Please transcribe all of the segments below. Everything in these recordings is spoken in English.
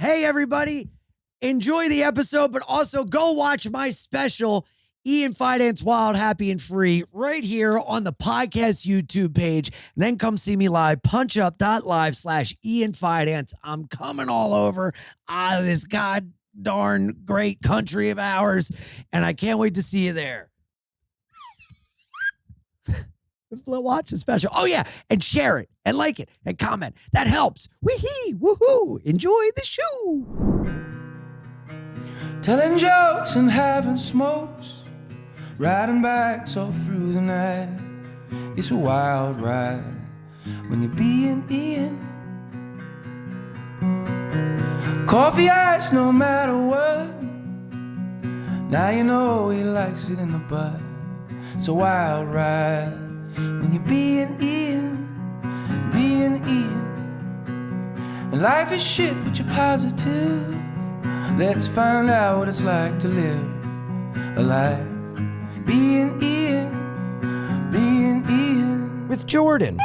Hey, everybody. Enjoy the episode, but also go watch my special, Ian Fidance Wild, Happy, and Free, right here on the podcast YouTube page. And then come see me live, punchup.live/Ian Fidance. I'm coming all over this god darn great country of ours, and I can't wait to see you there. Watch the special. Oh, yeah. And share it and like it and comment. That helps. Wee-hee. Woohoo. Enjoy the show. Telling jokes and having smokes, riding bikes all through the night. It's a wild ride when you're being Ian. Coffee ice no matter what. Now you know he likes it in the butt. It's a wild ride when you're being Ian, being Ian. And life is shit, but you're positive. Let's find out what it's like to live a life being Ian, being Ian. With Jordan.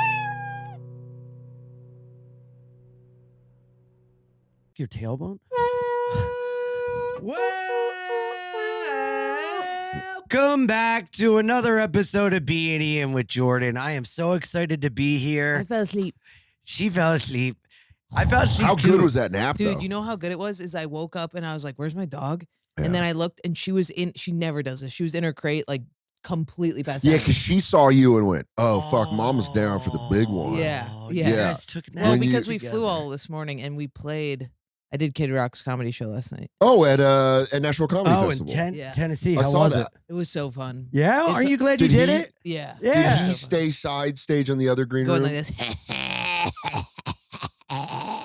Your tailbone? Welcome back to another episode of Bein Ian with Jordan. I am so excited to be here. I fell asleep. She fell asleep. I fell asleep. How good was that nap, Dude, though? you know how good it was? Is I woke up and I was like, where's my dog? Yeah. And then I looked and she never does this. She was in her crate, like completely passed out. Yeah, because she saw you and went, oh, fuck, Mama's down for the big one. Yeah. You guys took naps Well, because we together. flew all this morning and we played. I did Kid Rock's comedy show last night. Oh, at Nashville Comedy Festival. In Tennessee. I How saw was that. it? It was so fun. Yeah? Are you glad you did it? Yeah. Yeah. Did he So stay side stage on the other green going room? like this.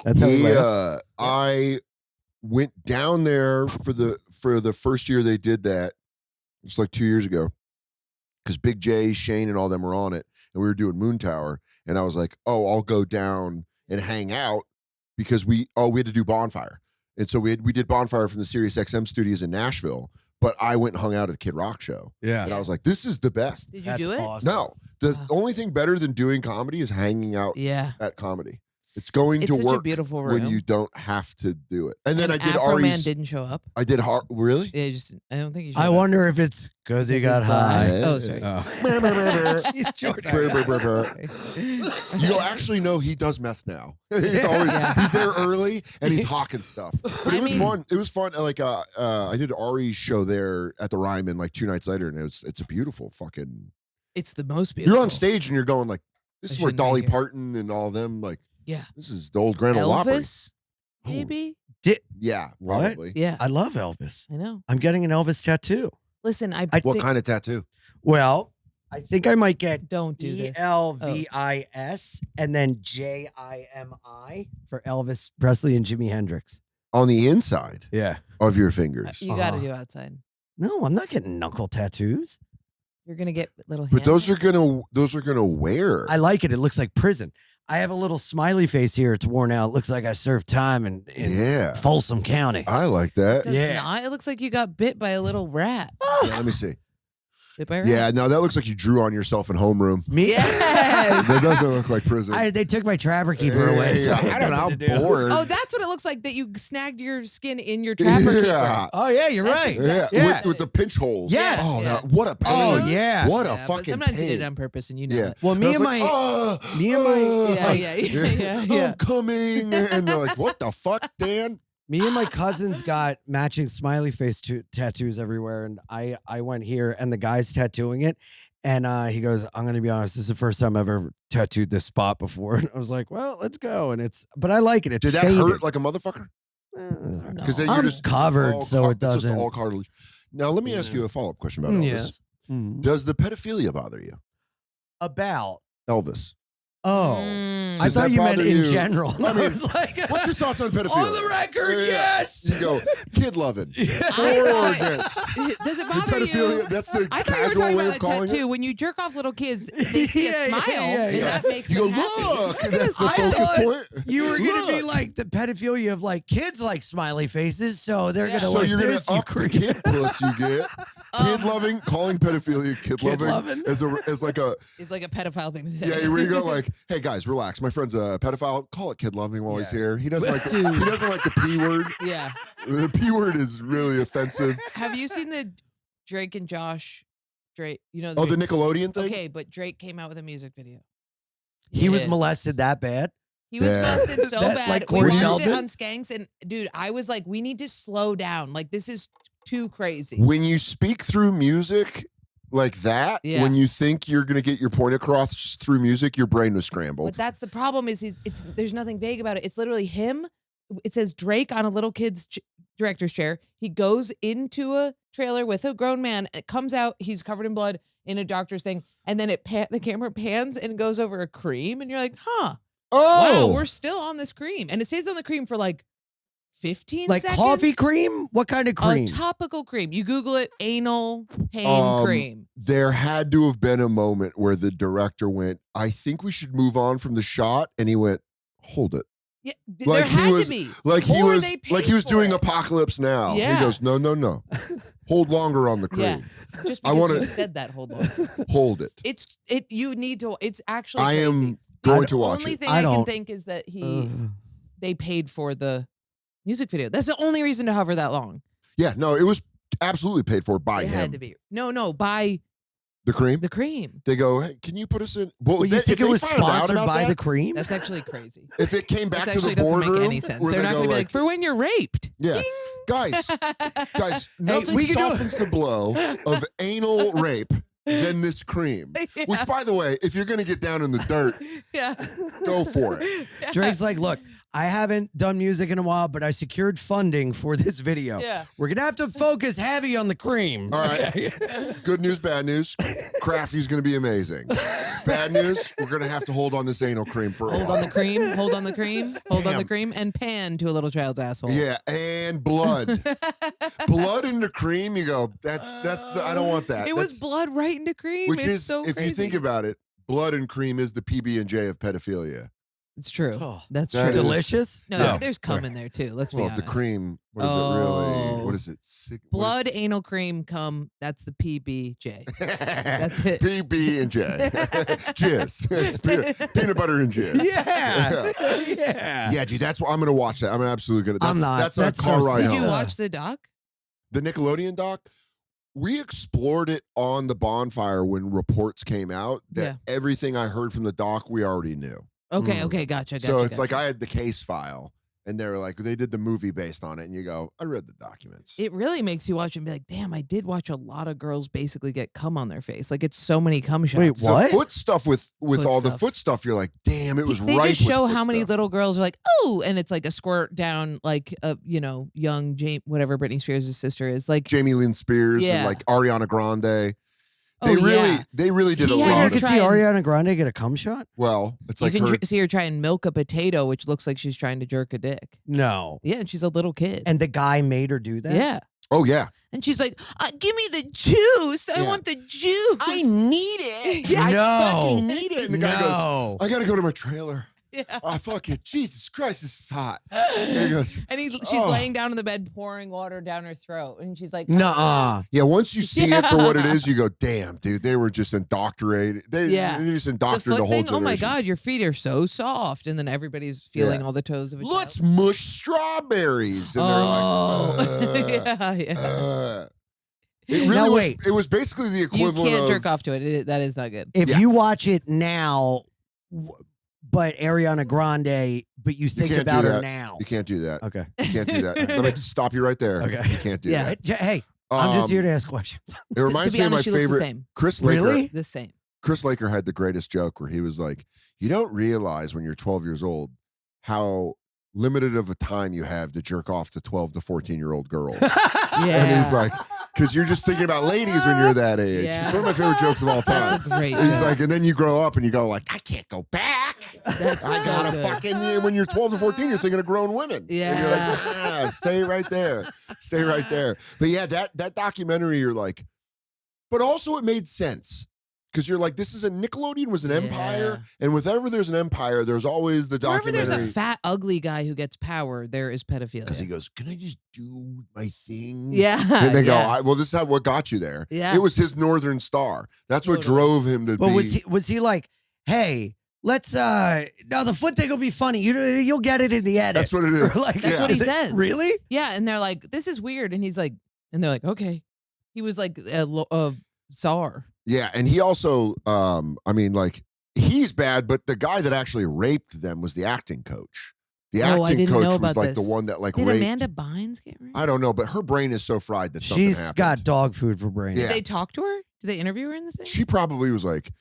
That's how we went. I went down there for the first year they did that. It's like 2 years ago. Because Big J, Shane, and all them were on it. And we were doing Moon Tower. And I was like, oh, I'll go down and hang out because we had to do Bonfire. And so we did Bonfire from the Sirius XM studios in Nashville. But I went and hung out at the Kid Rock show. Yeah. And I was like, this is the best. Did you do it? Awesome. No. The only thing better than doing comedy is hanging out Yeah. at comedy. It's going It's to such work a beautiful room. when you don't have to do it. And then I did Afro Man Ari's. didn't show up. I did really? Yeah, I don't think he showed I up. wonder if it's because he got high. Oh, sorry. You go, actually, no, he does meth now. He's there early and he's hawking stuff. But it was fun. It was fun. Like I did Ari's show there at the Ryman like 2 nights later, and it's a beautiful fucking. It's the most beautiful. You're on stage and you're going like, this is where shouldn't be Dolly here. Parton and all them like. Yeah. This is the old Grand Ole Opry. Elvis, maybe? Yeah, What? probably. Yeah. I love Elvis. I know. I'm getting an Elvis tattoo. Listen, What think- kind of tattoo? Well, I think I might get Don't do this. ELVIS and then JIMI for Elvis Presley and Jimi Hendrix. On the inside Yeah. of your fingers. You got to do outside. No, I'm not getting knuckle tattoos. You're gonna get little. But those hand- are gonna wear. I like it. It looks like prison. I have a little smiley face here. It's worn out. It looks like I served time in Folsom County. I like that. It does not. It looks like you got bit by a little rat. Yeah, let me see. Bit by a rat? Yeah, no, that looks like you drew on yourself in homeroom. Me? Yes. That doesn't look like prison. They took my Trapper Keeper away. So I don't know. nothing to I'm do. bored. Oh, that's what it looks like. That you snagged your skin in your trapper keeper. Yeah. Oh, yeah, you're That's right. exactly- Yeah, Yeah. with the pinch holes. Yes. Oh, Yeah. what a pain. Oh, yeah. What a But fucking sometimes pain. you did it on purpose, and you know Yeah. it. Well, And I was like, Yeah. I'm coming. And they're like, what the fuck, Dan? Me and my cousins got matching smiley face tattoos everywhere. And I went here and the guy's tattooing it. And he goes, I'm going to be honest, this is the first time I've ever tattooed this spot before. And I was like, well, let's go. And but I like it. It's Did that faded. hurt like a motherfucker? Because then I'm it's covered, all so it it's just doesn't. all cartilage. Now, let me ask you a follow-up question about Elvis. Yes. Mhm. Does the pedophilia bother you? About. Elvis. Oh. I Does thought that you meant bother in you? general. I mean, was like, What's your thoughts on pedophilia? on the record, yes. You go, kid loving. Yeah. For or against? Does it The bother you? pedophilia, that's the I thought you were casual talking way about of the calling tattoo. it. When you jerk off little kids, they see Yeah, a yeah, smile, yeah, and yeah. that makes You them go, happy. look, at that's the this. focus thought point. You were going to be Look. like the pedophilia of like kids like smiley faces, so they're going to So like you're going this, to you up the creep. kid puss you get. Kid loving, calling pedophilia kid loving loving? as like a It's like a pedophile thing to say. yeah. Where you go like, hey guys, relax. My friend's a pedophile. Call it kid loving while he's Yeah. here. He doesn't like he doesn't like the P word. Yeah. The P word is really offensive. Have you seen the Drake and Josh? Drake, you know. Oh, the Nickelodeon thing. Okay, but Drake came out with a music video. He was Yes. molested that bad. He was Yeah. molested so That, bad. like We Corey watched Feldman? it on Skanks, and dude, I was like, we need to slow down. Like, this is too crazy. When you speak through music like that, Yeah. when you think you're gonna get your point across through music, your brain was scrambled. But that's the problem. Is it's there's nothing vague about it. It's literally him. It says Drake on a little kid's director's chair. He goes into a trailer with a grown man. It comes out. He's covered in blood in a doctor's thing, and then the camera pans and goes over a cream, and you're like, huh. Oh, Wow, we're still on this cream. And it stays on the cream for like 15 Like seconds. coffee cream? What kind of cream? A topical cream. You Google it, anal pain cream. there had to have been a moment where the director went, I think we should move on from the shot. And he went, hold it. Yeah, Like there had he was to be. like he Or was they paid like he was for doing it. Apocalypse Now. Yeah. He goes, no. Hold longer on the cream. Yeah. Just I because wanna- you said that, hold on. Hold it. You need to. It's actually. I crazy. am going The to watch only it. thing I I can don't- think is that Ugh. they paid for the music video. That's the only reason to hover that long. Yeah, no, it was absolutely paid for by It him. had to be. No, by The cream? the cream. They go, hey, can you put us in? Well, Well, you they- think if it they was found out sponsored about by that, the cream? That's actually crazy. if it came back That to the actually doesn't boardroom, make any sense. where They're they not go going to be like, like, for when you're raped. yeah, guys, nothing we can do it. softens the blow of anal rape than this cream. Yeah. Which, by the way, if you're going to get down in the dirt, Yeah. go for it. Drake's like, look, I haven't done music in a while, but I secured funding for this video. Yeah. We're going to have to focus heavy on the cream. All right. Good news, bad news. Crafty's going to be amazing. Bad news, we're going to have to hold on this anal cream for a Hold while. on the cream. Hold on the cream. Hold on the Damn. cream. And pan to a little child's asshole. Yeah, and blood. Blood in the cream, you go, that's the, I don't want that. It was blood right into cream. Which It's is, so if crazy. you think about it, blood and cream is the PB&J of pedophilia. It's true. Oh, That's that true. is- Delicious? No, Yeah. there's cum in there too. Let's be Well, honest. the cream, what is it Oh. really? What is it? Blood, anal cream, cum. That's the PBJ. That's it. PB&J. Jizz. It's peanut butter and jizz. Yeah. Yeah. Yeah, dude, that's what I'm going to watch that. I'm absolutely going to. I'm not. That's That's a car so ride sick. Did you home. watch the doc? The Nickelodeon doc, we explored it on the bonfire when reports came out that everything I heard from the doc, we already knew. Okay, Mm. okay, gotcha. So it's like I had the case file and they were like, they did the movie based on it. And you go, I read the documents. It really makes you watch and be like, damn, I did watch a lot of girls basically get cum on their face. Like it's so many cum shots. Wait, what? The foot stuff with Foot all the stuff. foot stuff, you're like, damn, it was They right. just show how many little girls are like, oh, and it's like a squirt down like a, young Jane, whatever Britney Spears' sister is. Like, Jamie Lynn Spears Yeah. and like Ariana Grande. oh, yeah. They really did He a had Wait, her you lot could of. see try and- Ariana Grande get a cum shot? Well, it's You like can her. see her try and milk a potato, which looks like she's trying to jerk a dick. No. Yeah, and she's a little kid. And the guy made her do that? yeah. Oh yeah, And she's like, give me the juice. I Yeah. want the juice. need it. Yeah. I No. fucking need it. And the guy goes, No. I got to go to my trailer. Yeah. Oh fuck it, Jesus Christ, this is hot. And he goes, And she's Oh. laying down in the bed, pouring water down her throat. And she's like, Nuh-uh. yeah. Once you see it for what it Yeah. is, you go, damn, dude, they were just indoctrinated. They just The indoctrinated foot the whole thing, generation. oh my God, your feet are so soft. And then everybody's feeling Yeah. all the toes of a Let's child. mush strawberries, and Oh. they're like, yeah. It really Now, was. wait. It was basically the You equivalent can't of jerk off to it. That is not good. If Yeah. you watch it now, but Ariana Grande, but you think can't do about her that. now. You can't do that. Okay. You can't do that. Let me stop you right there. Okay. You can't do Yeah. that. Hey, I'm just Um, here to ask questions. It reminds to be me honest, she of my looks the favorite. same. Chris Laker. Really? The same. Chris Laker had the greatest joke where he was like, "You don't realize when you're 12 years old how limited of a time you have to jerk off to 12 to 14-year-old girls." Yeah. And he's like, because you're just thinking about ladies when you're that age. Yeah. It's one of my favorite jokes of all time. That's a great He's joke. like, and then you grow up and you go like, I can't go back. That's I so gotta good. fucking, when you're 12 to 14, you're thinking of grown women. And you're like, Yeah. stay right there. Stay right there. But yeah, that documentary, you're like, but also it made sense. because you're like, this is a Nickelodeon was an empire, Yeah. and whenever there's an empire, there's always the Wherever documentary. there's a fat, ugly guy who gets power, there is pedophilia. Because he goes, can I just do my thing? Yeah. And they yeah. go, well, this is what got you there. Yeah. It was his Northern Star. That's what Totally. drove him to But be. was he like, hey, let's no, the foot thing will be funny. You'll get it in the edit. That's what it is. Or like, That's what he is it- says. Really? Yeah, and they're like, this is weird. And he's like, and they're like, okay. He was like a czar. Yeah, and he also, I mean, like, he's bad, but the guy that actually raped them was the acting coach. The Oh, I acting didn't know coach was about like this. the one that like Did raped. Amanda Bynes get raped? I don't know, but her brain is so fried that something She's happened. got dog food for brain. Yeah. Did they talk to her? Did they interview her in the thing? She probably was like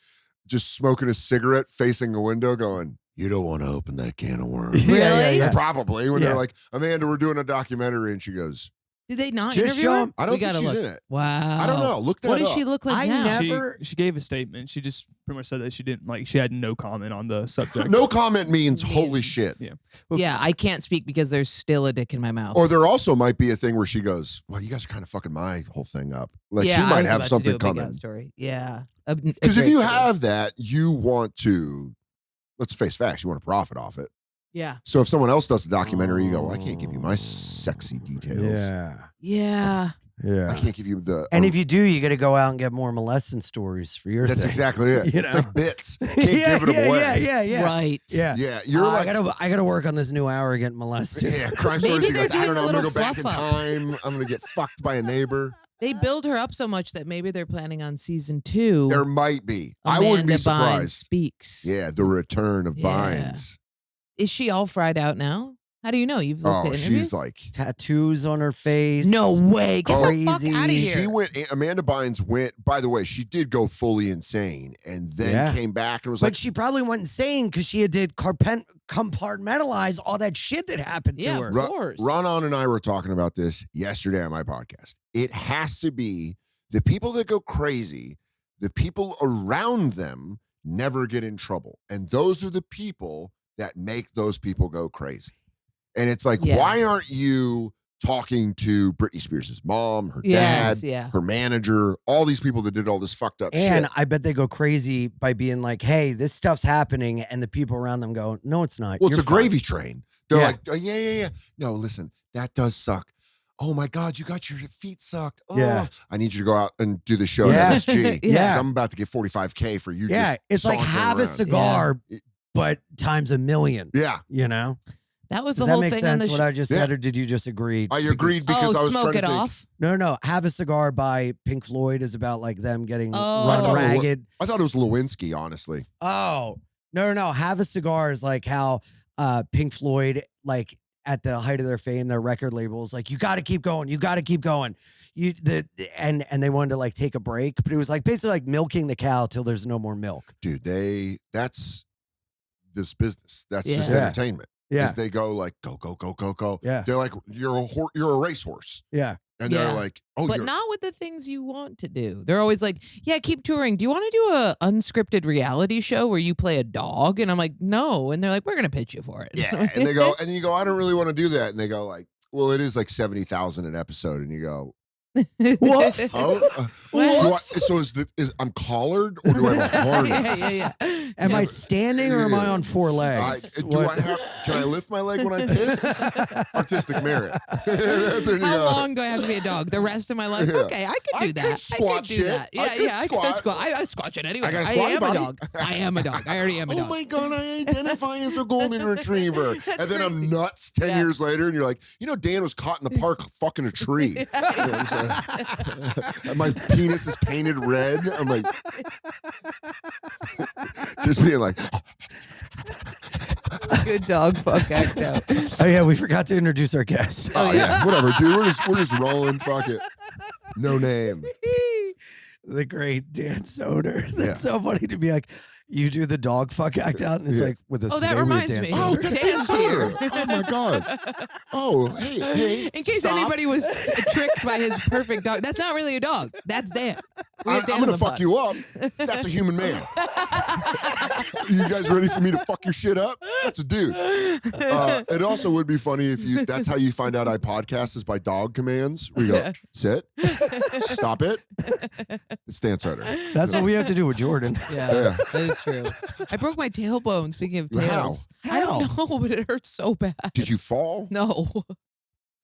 just smoking a cigarette facing a window going, you don't want to open that can of worms. Yeah, yeah, Really? yeah. Probably when Yeah. they're like, Amanda, we're doing a documentary. And she goes, Did they not Just interview show her? 'em. I don't We think gotta she's look. in it. Wow. I don't know. Look that What does up. she look like I now? never- She gave a statement. She just pretty much said that she didn't like. She had no comment on the subject. No comment means Means- holy shit. Yeah. Yeah, I can't speak because there's still a dick in my mouth. Or there also might be a thing where she goes, well, you guys are kind of fucking my whole thing up. Like yeah, she I might was have about to something do a big coming. out story. Yeah. Because if Great you story. have that, you want to, let's face facts, you want to profit off it. Yeah. So if someone else does a documentary, you go, well, I can't give you my sexy details. Yeah. Yeah. Yeah. I can't give you the. And if you do, you got to go out and get more molesting stories for your that's sake. exactly it. You It's know? like bits. Can't yeah, give it yeah, away. yeah. Right. Yeah. Yeah, you're like, I gotta work on this new hour getting molested. yeah, crime Maybe stories. He they're goes, I don't doing know. a I'm gonna go little back in fluff up. time. I'm gonna get fucked by a neighbor. They build her up so much that maybe they're planning on season 2. There might be. Amanda I wouldn't be Bynes surprised. speaks. Yeah, the return of Yeah. Bynes. Is she all fried out now? How do you know? You've looked Oh, at interviews? she's like. Tattoos on her face. no way. Get the fuck Crazy. out of here. She went. Amanda Bynes went. By the way, she did go fully insane, and then Yeah. came back and was But like, she probably went insane because she did compartmentalize all that shit that happened Yeah, to her. of course. Ronan and I were talking about this yesterday on my podcast. It has to be the people that go crazy, the people around them never get in trouble, and those are the people that make those people go crazy. And it's like, Yeah. why aren't you talking to Britney Spears' mom, her Yes, dad, yeah. her manager, all these people that did all this fucked up And shit? I bet they go crazy by being like, hey, this stuff's happening. And the people around them go, no, it's not. Well, it's You're a gravy fine." train. They're Yeah. like, oh, yeah. No, listen, that does suck. Oh my God, you got your feet sucked. Oh, Yeah. I need you to go out and do the show Yeah. at MSG. Yeah. 'Cause I'm about to get 45K for you. Yeah. just It's like sauntering have a around. cigar, Yeah. but times a million, Yeah, you know? That was Does the that whole make thing on sense the what I just Yeah. said, or did you just agree? I agreed because I was smoke trying to it think. off. No. Have a Cigar by Pink Floyd is about like them getting Oh. run I thought it was- ragged. I thought it was Lewinsky, honestly. Oh, no. Have a Cigar is like how Pink Floyd, like at the height of their fame, their record label is like, you got to keep going. You got to keep going. And they wanted to like take a break, but it was like basically like milking the cow till there's no more milk. Dude, that's this business. That's just Yeah. entertainment. Yeah. Is they go like, go. Yeah. They're like, you're a racehorse. Yeah. And they're Yeah. like, oh, But you're not with the things you want to do. They're always like, yeah, keep touring. Do you want to do a unscripted reality show where you play a dog? And I'm like, no. And they're like, we're going to pitch you for it. yeah. And they go, and then you go, I don't really want to do that. And they go like, well, it is like 70,000 an episode. And you go, What? oh, What? so is I'm collared or do I have a harness? yeah. Am I standing or am I on four legs? Can I lift my leg when I piss? Artistic merit. That's when you How go. long do I have to be a dog? The rest of my life? Yeah. Okay, I could I do that. could squat I could do shit. that. I could I could squat. squat. I squat shit anyway. I got a I squatty am body. a dog. I am a dog. I already am a Oh dog. my God, I identify as a golden retriever. And then I'm nuts 10 Yeah. years later, and you're like, Dan was caught in the park fucking a tree. You know what I'm saying? My penis is painted red. I'm like, just being like, Good dog fuck act out. Oh yeah, we forgot to introduce our guest. oh yeah, whatever, dude. We're just rolling. Fuck it. No name. The great Dan Soder. That's Yeah. so funny to be like, you do the dog fuck act out, and it's Yeah. like with a Oh, that today with reminds Dan me. Soder. Oh, that's Dan Dan's here. Soder. Oh my God. Oh, hey. In case stop. anybody was tricked by his perfect dog. That's not really a dog. That's Dan. We had Dan I'm on gonna the fuck pod. you up. That's a human man. You guys ready for me to fuck your shit up? That's a dude. It also would be funny if that's how you find out I podcast is by dog commands. We go, sit, stop it. It's Dan Soder. That's what we have to do with Jordan. Yeah, Yeah. that is true. I broke my tailbone. Speaking of How? tails, I don't know, but it hurts so bad. Did you fall? No,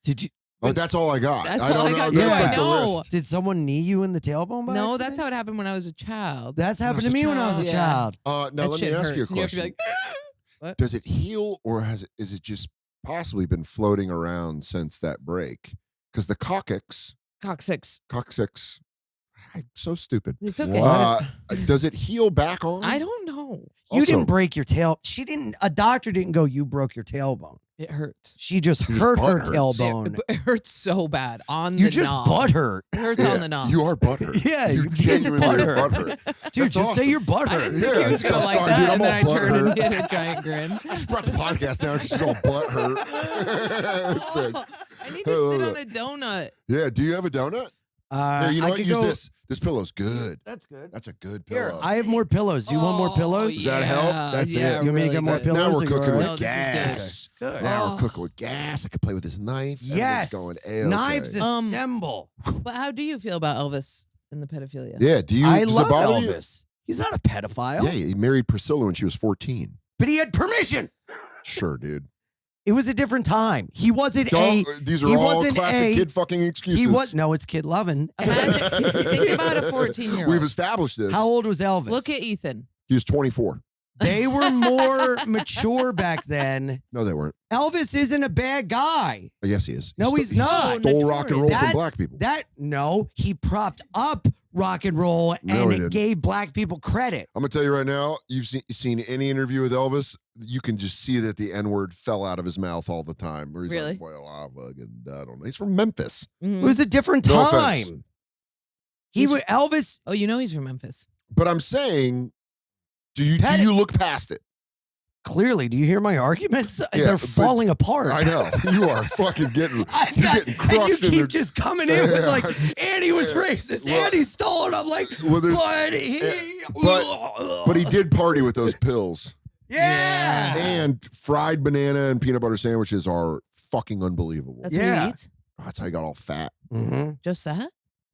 Did you? Oh, that's all I got. That's I all don't I got, know. too. That's I like the know. list. Did someone knee you in the tailbone? By no, accident? that's how it happened when I was a child. That's happened to As a me when I was a child. child. Now That let me shit ask you a hurts, and you have to be question. like, what? Does it heal, or is it just possibly been floating around since that break? Because the coccyx, I'm so stupid. It's okay. Does it heal back on? I don't know. You Also- didn't break your tail. She didn't. A doctor didn't go. You broke your tailbone. It hurts. She just Your hurt butt her hurts. tailbone. It hurts so bad on You the just knob. butt hurt. It hurts on the knob. You are butthurt. Yeah, you you're genuinely are butthurt. butthurt. Dude, That's just say awesome. you're butt I hurt. didn't think Yeah, he was gonna I'm like sorry, that, dude, I'm and then all I turned and butthurt. did a giant grin. I just brought the podcast down because she's all butthurt. I need to sit on a donut. Yeah, do you have a donut? Here, you know I what? could Use go- this. This pillow's good. That's good. That's a good Here, pillow. I have more pillows. Do you want more Oh, pillows? Does that help? That's yeah, it. You want me to get more good. pillows? Now or we're you cooking all with No, this is good. gas. Good. Now Oh. we're cooking with gas. I can play with this knife. Yes. Everything's going A-okay. Knives Um, assemble. But how do you feel about Elvis and the pedophilia? Yeah, do you? I does love it bother you? Elvis. He's not a pedophile. Yeah, he married Priscilla when she was 14. But he had permission. Sure, dude. It was a different time. He wasn't These are he all wasn't classic a- kid fucking excuses. He was no, it's kid loving. Imagine, think about a 14-year-old. We've established this. How old was Elvis? Look at Ethan. He was 24. They were more mature back then. No, they weren't. Elvis isn't a bad guy. Oh, yes, he is. No, He he's sto- not. He stole rock and roll from That's- black people. He propped up rock and roll No, he and didn't. gave black people credit. I'm gonna tell you right now. You've seen any interview with Elvis, you can just see that the N-word fell out of his mouth all the time. Where he's Really? like, well, I don't know. He's from Memphis. It was a different No time. offense. Elvis. Oh, you know he's from Memphis. But I'm saying, do you Petty- look past it? Clearly, do you hear my arguments? Yeah, They're but- falling apart. I know you are fucking getting. You're getting and crushed you in keep the. just coming in with Yeah. like, Andy was Yeah. racist, Well- Andy stole it. I'm like, Well, there's- but he, but he did party with those pills. yeah. And fried banana and peanut butter sandwiches are fucking unbelievable. That's what Yeah. he eats? That's how he got all fat. Mhm. Just that?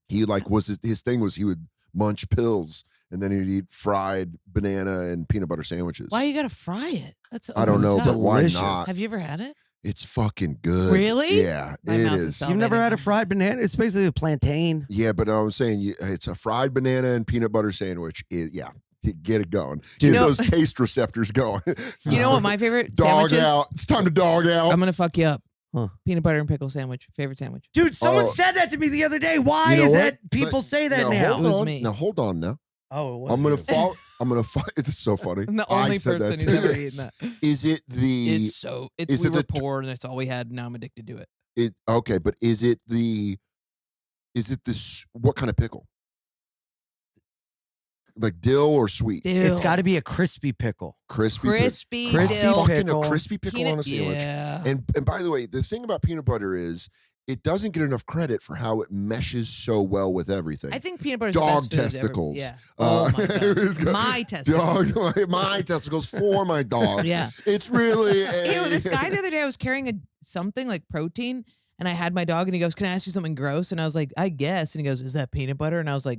He like was his thing was he would munch pills and then he'd eat fried banana and peanut butter sandwiches. Why you gotta fry it? That's I don't know, bizarre. but why Delicious. not? Have you ever had it? It's fucking good. Really? Yeah, My it mouth is is. so- You've never Salvating. had a fried banana? It's basically a plantain. Yeah, but I'm saying it's a fried banana and peanut butter sandwich. Yeah, to get it going. Dude. Get No. those taste receptors going. You know what my favorite Dog sandwich is? out. It's time to dog out. I'm gonna fuck you up. Huh. Peanut butter and pickle sandwich. Favorite sandwich. Dude, someone Oh. said that to me the other day. Why You know is what? that people say that Now, now? hold It was on. me. Now hold on. Now Oh, it was I'm gonna you. fall. I'm gonna fight. It's so funny. I'm the I only said person that who's too. ever eaten that. Is it the? It's is we it were the- poor and that's all we had. And now I'm addicted to it. Okay, but is it the? Is it this? What kind of pickle? Like dill or sweet? It's got to be a crispy pickle. Crispy. pickle. Crispy, Crispy dill, Fucking pickle. a crispy pickle on a sandwich. Yeah. And by the way, the thing about peanut butter is it doesn't get enough credit for how it meshes so well with everything. I think peanut butter Dog testicles. Yeah. Uh, Oh my it's god. got- My testicles. my testicles for my dog. Yeah. It's really Ew, this guy the other day I was carrying something like protein and I had my dog and he goes, "Can I ask you something gross?" And I was like, "I guess." And he goes, "Is that peanut butter?" And I was like,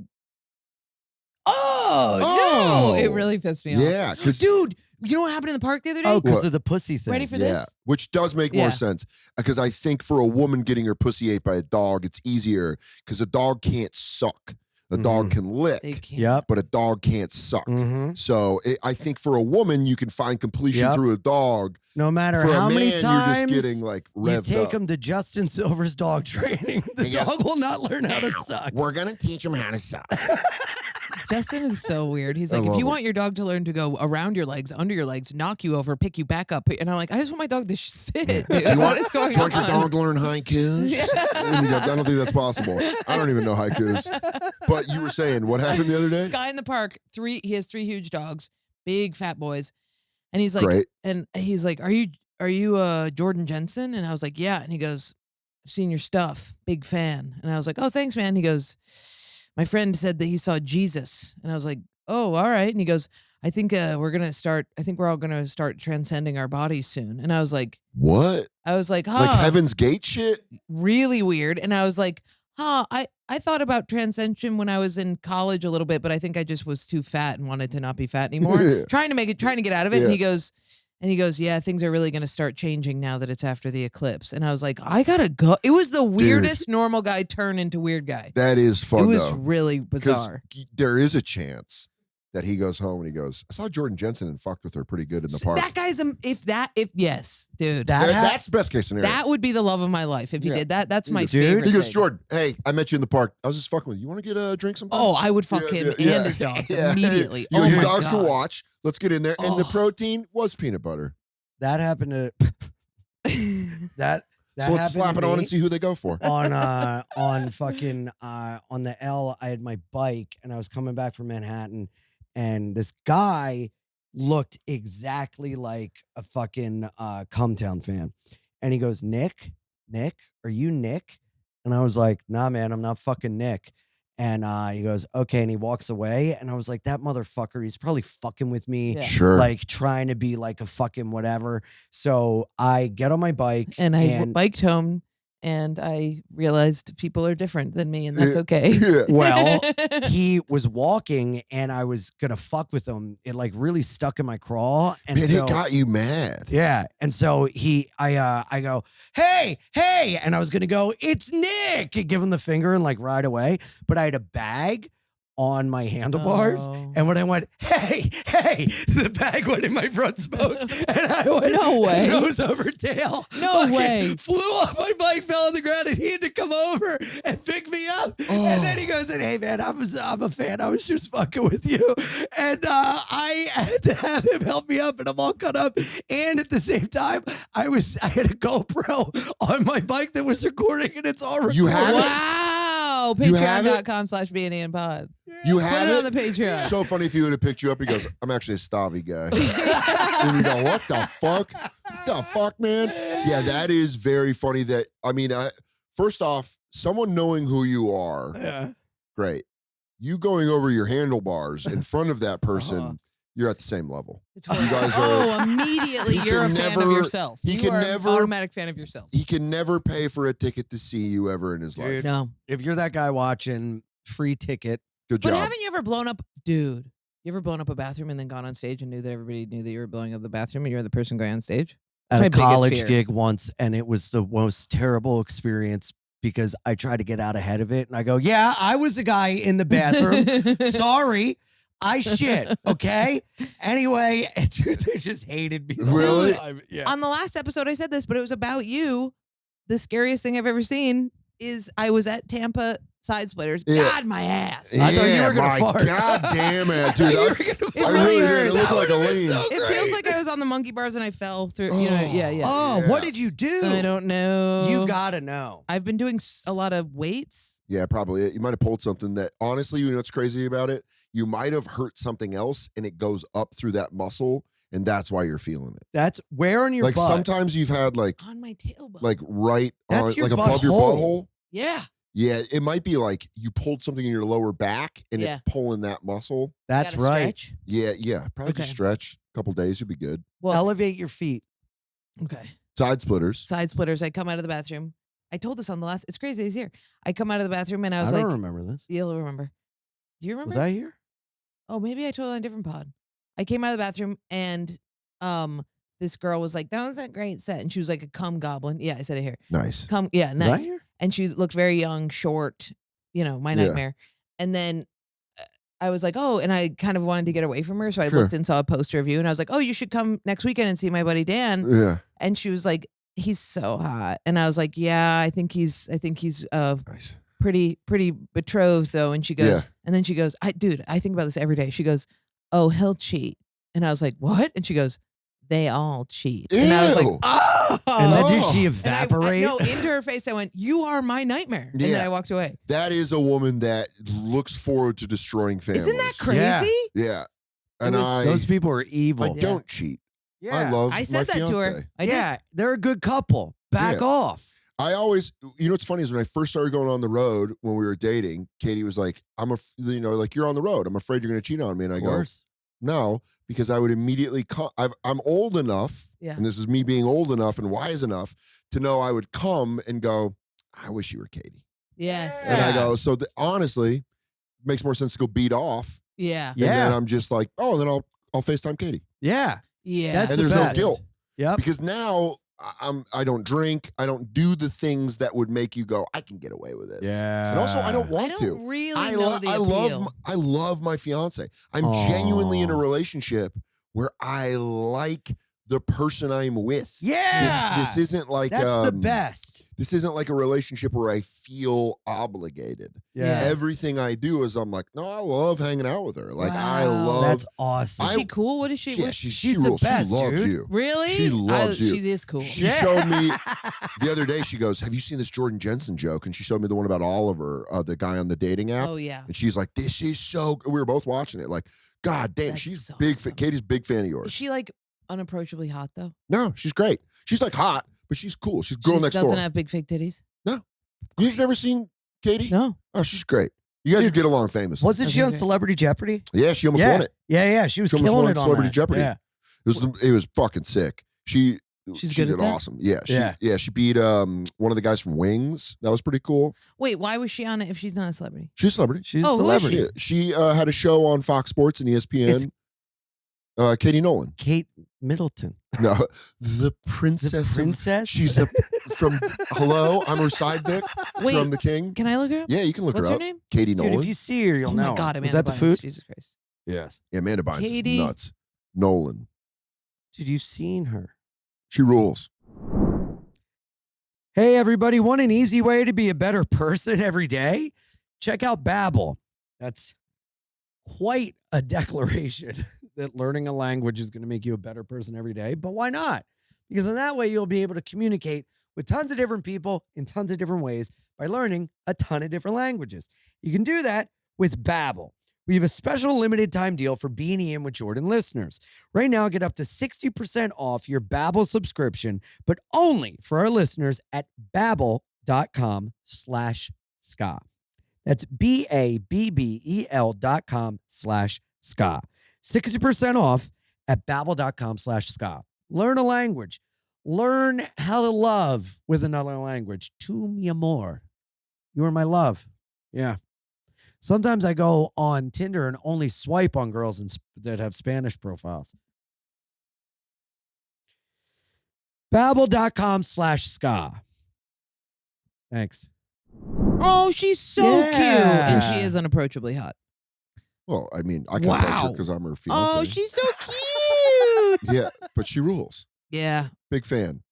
Oh, Oh. "No." It really pissed me off. Yeah, because Dude, you know what happened in the park the other day? Oh, because What? of the pussy thing. Ready for yeah, this? which does make Yeah. more sense because I think for a woman getting her pussy ate by a dog, it's easier because a dog can't suck. A dog can lick, They can't. Yep. but a dog can't suck. Mm-hmm. So I think for a woman, you can find completion Yep. through a dog. No matter For how a man, many you're times just getting like you revved take up. him to Justin Silver's dog training, the He goes, dog will not learn how to suck. We're gonna teach him how to suck. Justin is so weird. He's I like, if love you it. want your dog to learn to go around your legs, under your legs, knock you over, pick you back up. And I'm like, I just want my dog to sit. Dude. Do you What want, is going do you want your on? dog to learn haikus? And you go, I don't think that's possible. I don't even know haikus. But you were saying what happened the other day? Guy in the park, he has 3 huge dogs, big fat boys. And he's like, Great. Are you Jordan Jensen? And I was like, yeah. And he goes, I've seen your stuff. Big fan. And I was like, oh, thanks, man. He goes, my friend said that he saw Jesus. And I was like, oh, all right. And he goes, I think we're all going to start transcending our bodies soon. And I was like, What? huh. Like Heaven's Gate shit? Really weird. And I was like, I thought about transcension when I was in college a little bit, but I think I just was too fat and wanted to not be fat anymore. Yeah. trying to get out of it. Yeah. And he goes, yeah, things are really going to start changing now that it's after the eclipse. And I was like, I gotta go. It was the weirdest normal guy turn into weird guy. That is fun, It was though. really bizarre. There is a chance that he goes home and he goes, I saw Jordan Jensen and fucked with her pretty good in the park. That guy's yes, dude. That's the best case scenario. That would be the love of my life if he did that. That's my Dude, favorite. he goes, thing. Jordan, hey, I met you in the park. I was just fucking with you. You want to get a drink sometime? Oh, I would fuck him and his dogs immediately. You oh and your my dogs God. can watch. Let's get in there. And the Oh. protein was peanut butter. That happened to that. So let's slap it on and see who they go for. on fucking on the L, I had my bike and I was coming back from Manhattan, and this guy looked exactly like a fucking Cumtown fan, and he goes, Nick, are you Nick? And I was like, nah, man, I'm not fucking Nick. And he goes, okay, and he walks away, and I was like, that motherfucker, he's probably fucking with me. Yeah. Sure. Like trying to be like a fucking whatever. So I get on my bike And I biked home, and I realized people are different than me, and that's okay. Yeah. well, he was walking, and I was gonna fuck with him. It like really stuck in my craw, and Man, so it got you mad. yeah. And so I go, hey, and I was gonna go, it's Nick, and give him the finger and like ride away, but I had a bag on my handlebars. Oh. And when I went, hey, the bag went in my front spoke. And I went, No way. nose over tail. No Fucking way. Flew off my bike, fell on the ground, and he had to come over and pick me up. And then he goes, hey, man, I'm a fan. I was just fucking with you. And I had to have him help me up, and I'm all cut up. And at the same time, I had a GoPro on my bike that was recording, and it's all recorded. You have it? Wow. You have it? Patreon.com/BNPod. You Put have it it on the Patreon. So funny if he would have picked you up. He goes, I'm actually a Stavi guy. And you go, what the fuck? What the fuck, man? Yeah, that is very funny. First off, someone knowing who you are, Yeah. great. You going over your handlebars in front of that person, you're at the same level. It's You guys are. immediately He you're a can fan of never- yourself. he You can are never- an automatic fan of yourself. He can never pay for a ticket to see you ever in his life. Dude. No. If you're that guy watching, free ticket. Good But job. haven't you ever blown up, dude? You ever blown up a bathroom and then gone on stage and knew that everybody knew that you were blowing up the bathroom and you're the person going on stage? At my a biggest college fear. gig once, and it was the most terrible experience because I tried to get out ahead of it, and I go, yeah, I was a guy in the bathroom. Sorry, I shit, okay? Anyway, dude, they just hated me. the whole Really? time. Yeah. On the last episode, I said this, but it was about you. The scariest thing I've ever seen is I was at Tampa Side Splitters. Yeah. God, my ass. I thought you were gonna my fart. God damn it, dude. It I really really did. hurt. It looked That like a would've been lean. so It feels great. like I was on the monkey bars and I fell through. Yeah. Oh, what did you do? I don't know. You gotta know. I've been doing a lot of weights. Yeah, probably. You might have pulled something that, honestly, you know what's crazy about it? You might have hurt something else, and it goes up through that muscle, and that's why you're feeling it. That's where on your Like butt. sometimes you've had like On my tailbone. right That's on, your like above your butthole. butthole. Yeah. Yeah, it might be like you pulled something in your lower back, and Yeah. it's pulling that muscle. That's Gotta right. stretch. Yeah. Probably just Okay. stretch a couple days, you'll be good. Well, Elevate your feet. okay. Side splitters. Side splitters. I come out of the bathroom. I told this on the last. It's crazy. He's here. I come out of the bathroom and I I was don't like, remember this. "You'll remember." Do you remember? Was I here? Oh, maybe I told it on a different pod. I came out of the bathroom and this girl was like, "That was a great set," and she was like a cum goblin. Yeah, I said it here. Nice. Yeah, Was I nice. here? And she looked very young, short. You know, my Yeah. nightmare. And then I was like, "Oh," and I kind of wanted to get away from her, so I Sure. looked and saw a poster of you, and I was like, "Oh, you should come next weekend and see my buddy Dan." Yeah. And she was like, "He's so hot," and I was like, "Yeah, I think he's Nice. pretty betrothed though." And she goes, Yeah. and then she goes, I think about this every day. She goes, "Oh, he'll cheat," and I was like, "What?" And she goes, "They all cheat," and I was like, Ew. "Oh!" And then did she And evaporate? no, into her face, I went, "You are my nightmare," and then Yeah. I walked away. That is a woman that looks forward to destroying families. Isn't that crazy? Yeah. Yeah. And was- Those people are evil. I don't cheat. Yeah. I love I said my that to her. fiance. I did. Yeah, they're a good couple. Back Yeah. off. I always, what's funny is when I first started going on the road when we were dating, Katie was like, like you're on the road. I'm afraid you're going to cheat on me. And I go, no, because I would immediately I'm old enough, and this is me being old enough and wise enough to know I would come and go, I wish you were Katie. Yes. And I go, so honestly, it makes more sense to go beat off. Yeah. And then I'm just like, oh, then I'll FaceTime Katie. Yeah. Yeah. That's and the there's best. no guilt. Yep. Because now I don't drink. I don't do the things that would make you go, I can get away with this. Yeah. And also, I don't want I to. don't really know the appeal. I love my fiance. I'm genuinely in a relationship where I like the person I'm with. Yeah. This isn't like that's the best. This isn't like a relationship where I feel obligated. Yeah. Everything I do is I'm like, no, I love hanging out with her. Like I Wow. love. That's awesome. Is she cool? What is she? Yeah, what- she the rules. best, She loves dude. you. Really? She loves you. She is cool. She showed me the other day. She goes, "Have you seen this Jordan Jensen joke?" And she showed me the one about Oliver, the guy on the dating app. Oh yeah. And she's like, "This is so." We were both watching it. Like, God damn, That's she's so big. awesome. Katie's big fan of Is yours. she like unapproachably hot though? No, she's great. She's like hot, but she's cool. She's girl She next doesn't door. have big fake titties. You've never seen Katie? No. Oh, she's great. You guys would get along famously. Wasn't she Okay, on great. Celebrity Jeopardy? Yeah, she almost yeah. won it. Yeah. She was She almost killing won it on Celebrity that. Jeopardy. Yeah. It was fucking sick. She She's she good at did that? awesome. Yeah, Yeah. she beat one of the guys from Wings. That was pretty cool. Wait, why was she on it if she's not a celebrity? She's a celebrity. She's Oh, a who is celebrity. She had a show on Fox Sports and ESPN. Katie Nolan. Kate Middleton. No, the princess. The princess? She's from Hello. I'm her sidekick Wait, from The King. Can I look her up? Yeah, you can look What's her her up. name? Katie Dude, Nolan. if you see her, you'll Oh know. my God, Amanda Is that the Bynes. food? Jesus Christ. Yes. Yeah, Amanda Bynes Katie- is nuts. Nolan. Dude, you've seen her. She rules. Hey, everybody, want an easy way to be a better person every day? Check out Babbel. That's quite a declaration that learning a language is going to make you a better person every day. But why not? Because in that way, you'll be able to communicate with tons of different people in tons of different ways by learning a ton of different languages. You can do that with Babbel. We have a special limited time deal for Being In with Jordan listeners. Right now, get up to 60% off your Babbel subscription, but only for our listeners at babbel.com/ska. That's BABBEL.com/ska. 60% off at babbel.com/ska. Learn a language. Learn how to love with another language. Tu mi amor. You are my love. Yeah. Sometimes I go on Tinder and only swipe on girls that have Spanish profiles. Babbel.com/ska. Thanks. Oh, she's so cute. And she is unapproachably hot. Well, I mean, I can approach her Wow. because I'm her fiance. Oh, she's so cute. Yeah, but she rules. Yeah. Big fan.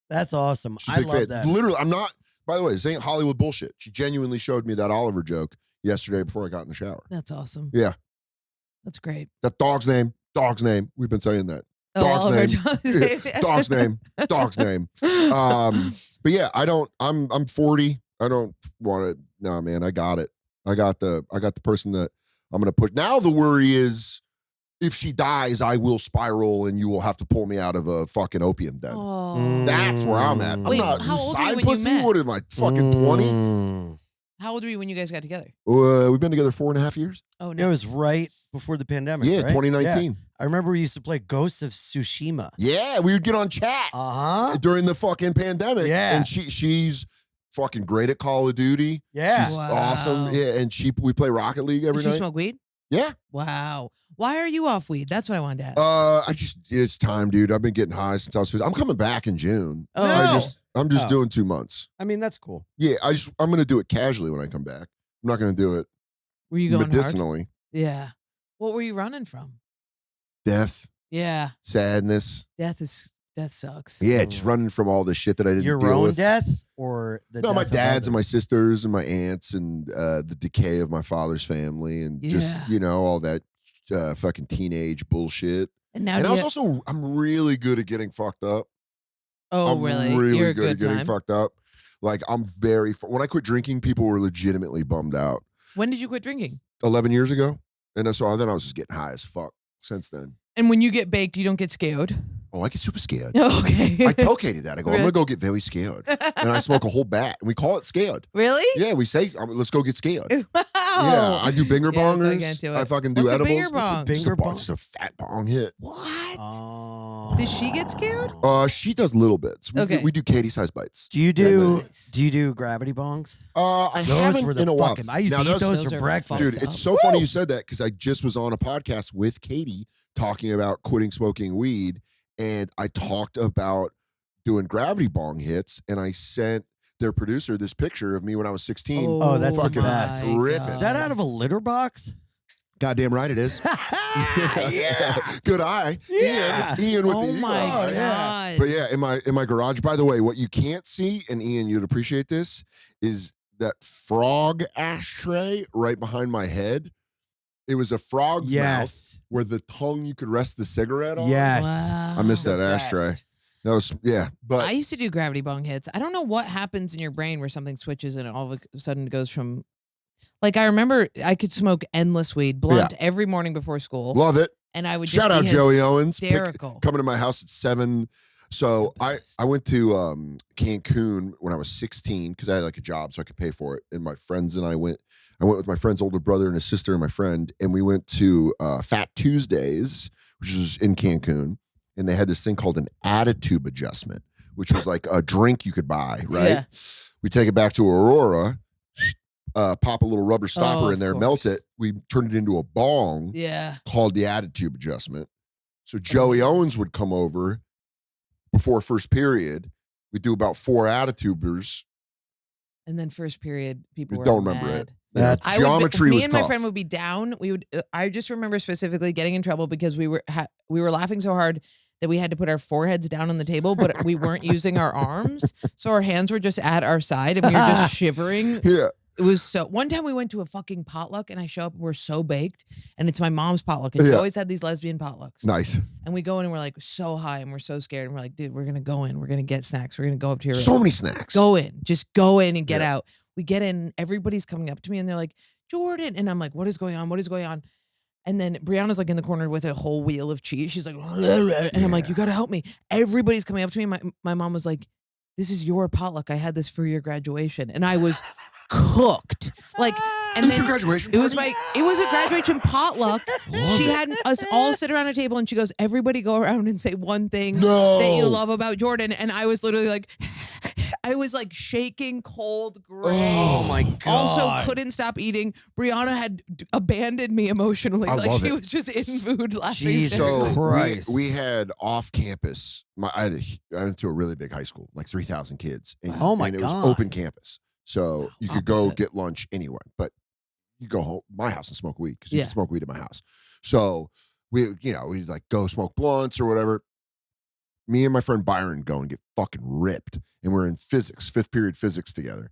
That's awesome. She's a I big love fan. that. Literally, I'm not. By the way, this ain't Hollywood bullshit. She genuinely showed me that Oliver joke yesterday before I got in the shower. That's awesome. Yeah. That's great. That dog's name. Dog's name. We've been saying that. Oh, Dog's Oliver name. Jones. Dog's name. Dog's name. But yeah, I'm 40. I don't want to. No, man, I got it. I got the person that I'm gonna push. Now the worry is if she dies, I will spiral and you will have to pull me out of a fucking opium den. Oh. That's where I'm at. I'm Wait, not how old were you side when you pussy. met? What am I, fucking 20? How old were you when you guys got together? We've been together 4.5 years. Oh, It no. was right before the pandemic. Yeah, right? 2019. I remember we used to play Ghosts of Tsushima. Yeah, we would get on chat Uh-huh. during the fucking pandemic. Yeah. And she's fucking great at Call of Duty. Yeah. She's Wow. awesome. Yeah, and we play Rocket League every Did night. you smoke weed? Yeah. Wow. Why are you off weed? That's what I wanted to ask. It's time, dude. I've been getting high since I was 15. I'm coming back in June. Oh. I'm just Oh. doing 2 months. I mean, that's cool. Yeah, I'm gonna do it casually when I come back. I'm not gonna do it Were you going hard? medicinally. Yeah. What were you running from? Death, Yeah. sadness. Death sucks. Yeah, just running from all the shit that I didn't Your deal own with. death or the No, my death of dad's and my others? sisters and my aunts and the decay of my father's family and just Yeah. all that fucking teenage bullshit. And now And do I was you- also I'm really good at getting fucked up. Oh, I'm really? really You're a good at good getting time. fucked up. Like when I quit drinking, people were legitimately bummed out. When did you quit drinking? 11 years ago, and then I was just getting high as fuck since then. And when you get baked, you don't get scared. Oh, I get super scared. Okay. I tell Katie that. I go, I'm going to go get very scared. And I smoke a whole bat. And we call it scared. Really? Yeah, we say, let's go get scared. Wow. Yeah, I do binger Yeah, that's why I bongers. can't do it. I fucking do What's a edibles. binger bong? Just a Binger bong? Just a fat bong hit. What? Oh. Does she get scared? She does little bits. We do Katie size bites. Do you do Nice. gravity bongs? I Those haven't were the in a while. fucking. I used Now, to eat those those for are breakfast. Dude, What's it's up? so funny you said that because I just was on a podcast with Katie talking about quitting smoking weed, and I talked about doing gravity bong hits, and I sent their producer this picture of me when I was 16. Oh, that's the fucking best. ripping. Is that out of a litter box? Goddamn right it is. Yeah. Good eye. Yeah. Ian with Oh the eagle my eye. God. But yeah, in my garage. By the way, what you can't see, and Ian, you'd appreciate this, is that frog ashtray right behind my head. It was a frog's mouth Yes. where the tongue you could rest the cigarette on. Yes. Wow. I missed that The ashtray. best. That was but I used to do gravity bong hits. I don't know what happens in your brain where something switches and all of a sudden it goes from. Like I remember, I could smoke endless weed, blunt every morning before school, love it. and I would Shout just out be Joey Owens. hysterical. Coming to my house at 7. So The I best. went to Cancun when I was 16 because I had like a job so I could pay for it. And my friends and I went with my friend's older brother and his sister and my friend, and we went to Fat Tuesdays, which was in Cancun, and they had this thing called an attitude adjustment, which was like a drink you could buy, right? Yeah. We take it back to Aurora, pop a little rubber stopper Oh, in there, of melt course. it. We turned it into a bong Yeah. called the attitude adjustment. So Joey Owens would come over before first period. We'd do about 4 attitubers. And then first period, people were Don't remember mad. it. You know, That's- geometry me was and tough. my friend would be down. We would. I just remember specifically getting in trouble because we were laughing so hard that we had to put our foreheads down on the table, but we weren't using our arms, so our hands were just at our side and we were just shivering. Yeah. It was so. One time we went to a fucking potluck and I show up, we're so baked, and it's my mom's potluck, and she Yeah. always had these lesbian potlucks. Nice. And we go in and we're like so high and we're so scared and we're like, dude, we're gonna go in, we're gonna get snacks, we're gonna go up to your So room. many snacks. Go in, just go in and get Yeah. out. We get in, everybody's coming up to me and they're like, Jordan, and I'm like, what is going on? What is going on? And then Brianna's like in the corner with a whole wheel of cheese. She's like, and I'm like, you gotta help me. Everybody's coming up to me. My mom was like, this is your potluck. I had this for your graduation, and I was cooked. Like, and It was then your graduation it was party? it was a graduation potluck. Love She it. had us all sit around a table, and she goes, everybody go around and say one thing No. that you love about Jordan. And I was literally like, I was like shaking cold gray. Oh my god. Also couldn't stop eating. Brianna had abandoned me emotionally. I like love she it. was just in food laughing. Jesus hysterically. So Christ. we had off campus. I went to a really big high school, like 3,000 kids. And, Oh my and it was God. open campus. So you could go Opposite. get lunch anywhere, but you go home my house and smoke weed because you Yeah. can smoke weed at my house. So we like go smoke blunts or whatever. Me and my friend Byron go and get fucking ripped. And we're in physics, 5th period physics together.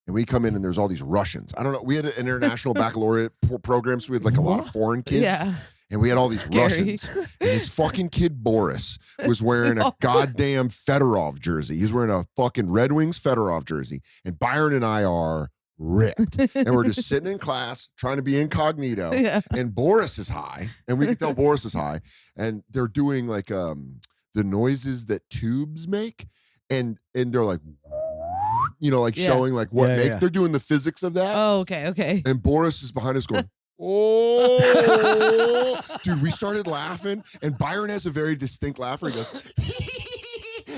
And we come in and there's all these Russians. I don't know. We had an international baccalaureate program, so we had like a lot of foreign kids. Yeah. And we had all these Scary. Russians. And this fucking kid, Boris, was wearing a goddamn Fedorov jersey. He was wearing a fucking Red Wings Fedorov jersey. And Byron and I are ripped. And we're just sitting in class trying to be incognito. Yeah. And Boris is high. And we can tell Boris is high. And they're doing like the noises that tubes make. And they're like, like Yeah. showing like what Yeah, makes. yeah. They're doing the physics of that. Oh, okay. And Boris is behind us going, oh, dude, we started laughing. And Byron has a very distinct laugher. He goes,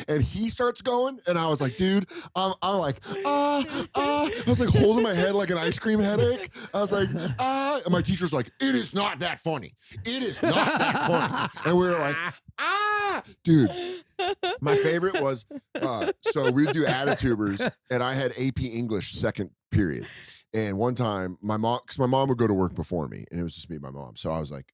and he starts going. And I was like, dude, I'm like, I was like holding my head like an ice cream headache. I was like, and my teacher's like, it is not that funny. It is not that funny. And we were like, dude. My favorite was, so we'd do attitubers, and I had AP English 2nd period. And one time, because my mom would go to work before me, and it was just me and my mom. So I was like,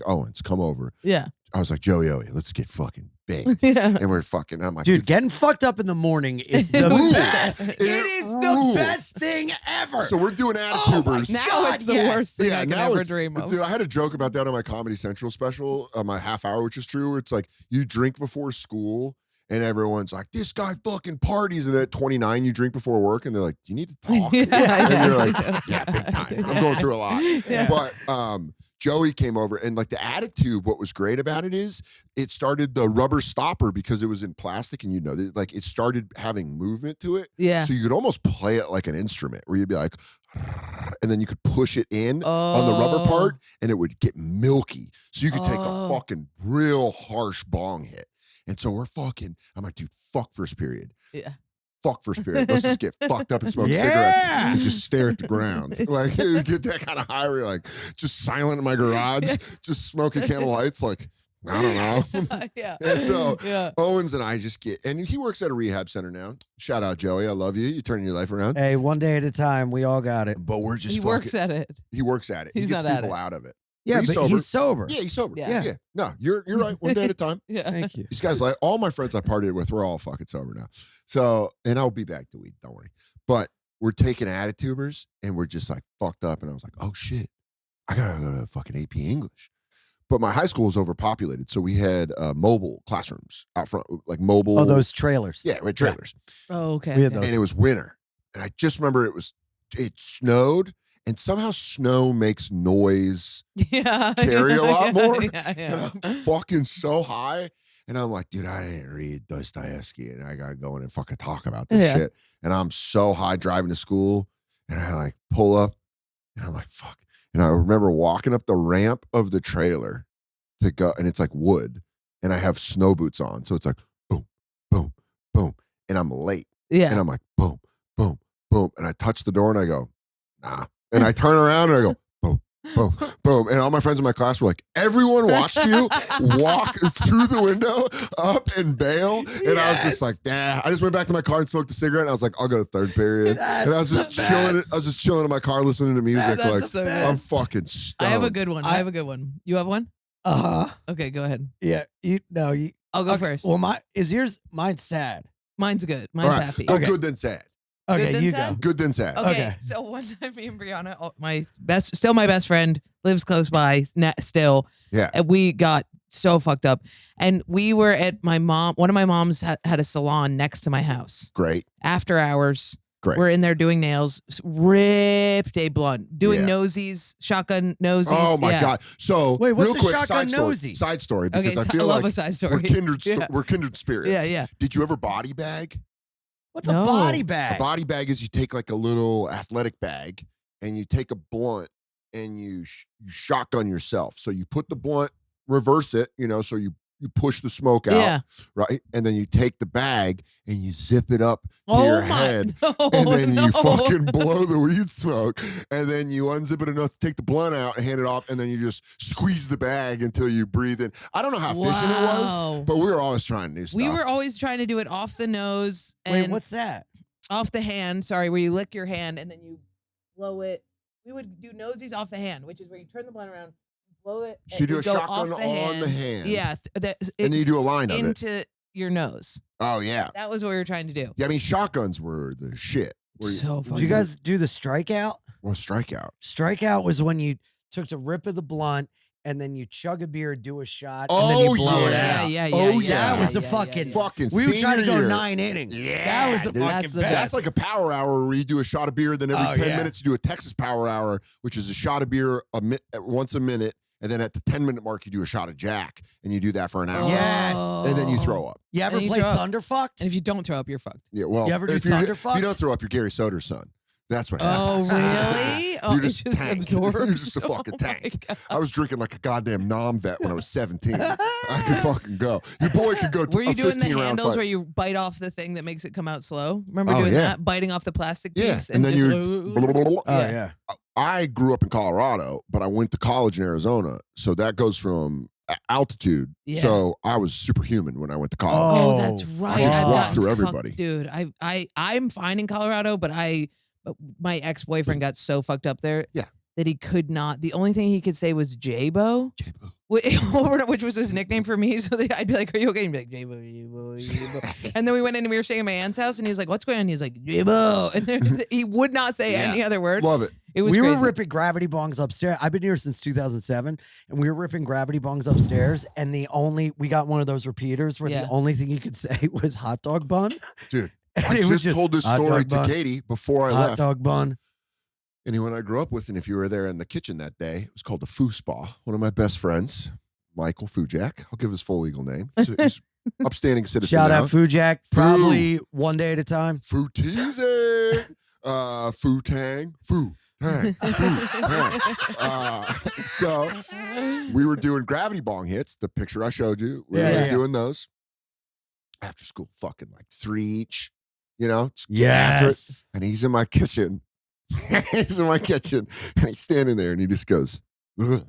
Owens, come over. Yeah. I was like, Joey, let's get fucking baked. Yeah. And we're fucking, I'm like, Dude, getting fucked up in the morning is the Rules. best. It It is the rules. best thing ever. So we're doing Oh my attitubers. Now God, it's the yes. worst thing I can now ever it's- dream of. Dude, I had a joke about that on my Comedy Central special, my half hour, which is true, where it's like you drink before school and everyone's like, this guy fucking parties. And at 29, you drink before work, and they're like, do you need to talk? Yeah, and you're like, yeah. yeah, big time. I'm going through a lot. Yeah. But Joey came over, and like the attitude, what was great about it is it started the rubber stopper because it was in plastic, and like it started having movement to it. Yeah. So you could almost play it like an instrument where you'd be like, and then you could push it in on the rubber part, and it would get milky. So you could take a fucking real harsh bong hit. And so I'm like, dude, fuck first period. Yeah. Fuck first period. Let's just get fucked up and smoke cigarettes and just stare at the ground. Like, get that kind of high where you're like, just silent in my garage, just smoking Camel Lights. Like, I don't know. Yeah. And so Owens and I just and he works at a rehab center now. Shout out, Joey. I love you. You're turning your life around. Hey, one day at a time. We all got it. But we're just He works at it. He works at it. He's he gets not at people it. out of it. Yeah, He's but he's sober. Yeah, he's sober. Yeah. Yeah. No, you're right. One day at a time. Yeah. Thank you. These guys, like all my friends I partied with, we're all fucking sober now. So, and I'll be back to weed. Don't worry. But we're taking Attitubers and we're just like fucked up. And I was like, oh shit, I gotta go to fucking AP English. But my high school was overpopulated, so we had mobile classrooms out front, like mobile. Oh, those trailers. Yeah, we had trailers. Oh, okay. We had okay. those. And it was winter, and I just remember it snowed, and somehow snow makes noise Yeah. carry a lot more. Yeah. And I'm fucking so high. And I'm like, dude, I didn't read Dostoevsky, and I gotta go in and fucking talk about this shit. And I'm so high driving to school, and I like pull up, and I'm like, fuck. And I remember walking up the ramp of the trailer to go, and it's like wood, and I have snow boots on. So it's like boom, boom, boom. And I'm late. Yeah. And I'm like, boom, boom, boom. And I touch the door and I go, nah. And I turn around and I go, boom, boom, boom. And all my friends in my class were like, everyone watched you walk through the window up and bail. And I was just like, nah. I just went back to my car and smoked a cigarette. And I was like, I'll go to third period. And I was just chilling. I was just chilling in my car listening to music. That's like, so good. I'm fucking stoned. I have a good one. I have a good one. You have one? Okay, go ahead. Yeah. I'll go first. Well, mine's sad. Mine's good. Mine's All right. happy. Go Okay. good then sad. Okay, then you sad? go. Good then sad. Okay, Okay. so one time me and Brianna, still my best friend, lives close by, still. Yeah. And we got so fucked up. And we were at one of my moms had a salon next to my house. Great. After hours. Great. We're in there doing nails, ripped a blunt, doing Yeah. nosies, shotgun nosies. Oh my yeah. God. So Wait, what's real a quick, shotgun side nosy? story, because Okay, I so feel love like a side story. we're kindred, Yeah. we're kindred spirits. Yeah, yeah. Did you ever body bag? What's No. a body A bag? body bag is you take like a little athletic bag and you take a blunt and you shotgun yourself. So you put the blunt, reverse it, so you push the smoke out, Yeah. right? And then you take the bag and you zip it up to Oh your my- head. no, And then no. you fucking blow the weed smoke, and then you unzip it enough to take the blunt out and hand it off, and then you just squeeze the bag until you breathe in. I don't know how efficient it was, Wow. but we were always trying new stuff. We were always trying to do it off the nose and Wait, what's that? off the hand. Sorry, where you lick your hand and then you blow it. We would do nosies off the hand, which is where you turn the blunt around, blow it. So you do a and go shotgun off on the hand. Yeah, and then you do a line of it. into your nose. Oh yeah, That was what we were trying to do. yeah. I mean, shotguns were the shit. So Did you guys do the strikeout? Well, strikeout. Strikeout was when you took a rip of the blunt and then you chug a beer, do a shot, and then you Oh, blow it yeah. out. Yeah. Oh, That yeah. was the fucking. Fucking. We were trying to go senior year. 9 innings. Yeah, that was the dude. fucking That's the best. That's like a power hour where you do a shot of beer, then every Oh, 10 yeah. minutes you do a Texas power hour, which is a shot of beer once a minute, and then at the 10-minute mark you do a shot of Jack, and you do that for an hour. Yes. And then you throw up. You ever And you play throw up. Thunderfucked? And if you don't throw up, you're fucked. Yeah, well, You ever do if you Thunderfucked? don't throw up, you're Gary Soder's son. That's what Oh, happens. really? Oh, You it just just tank. absorbs. You're just a Oh fucking my tank. God. I was drinking like a goddamn nom vet when I was 17. I could fucking go. Your boy could go. Were you a doing the 15-round handles fight. where you bite off the thing that makes it come out slow? Remember Oh, doing yeah. that? Biting off the plastic Yeah, piece? and then just, you. Oh, yeah. I grew up in Colorado, but I went to college in Arizona, so that goes from altitude. Yeah. So I was superhuman when I went to college. Oh, that's Oh, right. I just I've walked gotten through fucked- everybody. Dude, I'm fine in Colorado, but my ex-boyfriend got so fucked up there Yeah. that he could not. The only thing he could say was J-Bo, J-Bo. which was his nickname for me. So I'd be like, "Are you okay?" And he'd be like, "J-Bo, J-Bo, J-Bo." And then we went in and we were staying at my aunt's house, and he was like, "What's going on?" He was like, "J-Bo," and he would not say Yeah. any other word. Love it. It was we crazy. were ripping gravity bongs upstairs. I've been here since 2007, and we were ripping gravity bongs upstairs. And we got one of those repeaters where Yeah. the only thing you could say was hot dog bun. Dude, And I it was just told this hot story dog to bun, Katie before I hot left. dog bun. Anyone I grew up with, and if you were there in the kitchen that day, it was called the Foo Spa. One of my best friends, Michael Fujak. I'll give his full legal name. He's upstanding citizen Shout now. out Fujak. Probably one day at a time. Foo Teasy. Foo Tang. Foo Tang. Foo Tang. So we were doing gravity bong hits, the picture I showed you. We were doing those. After school, fucking like 3 each. You know, just get after it. Yes. And he's in my kitchen. He's in my kitchen. And he's standing there and he just goes, "Ugh."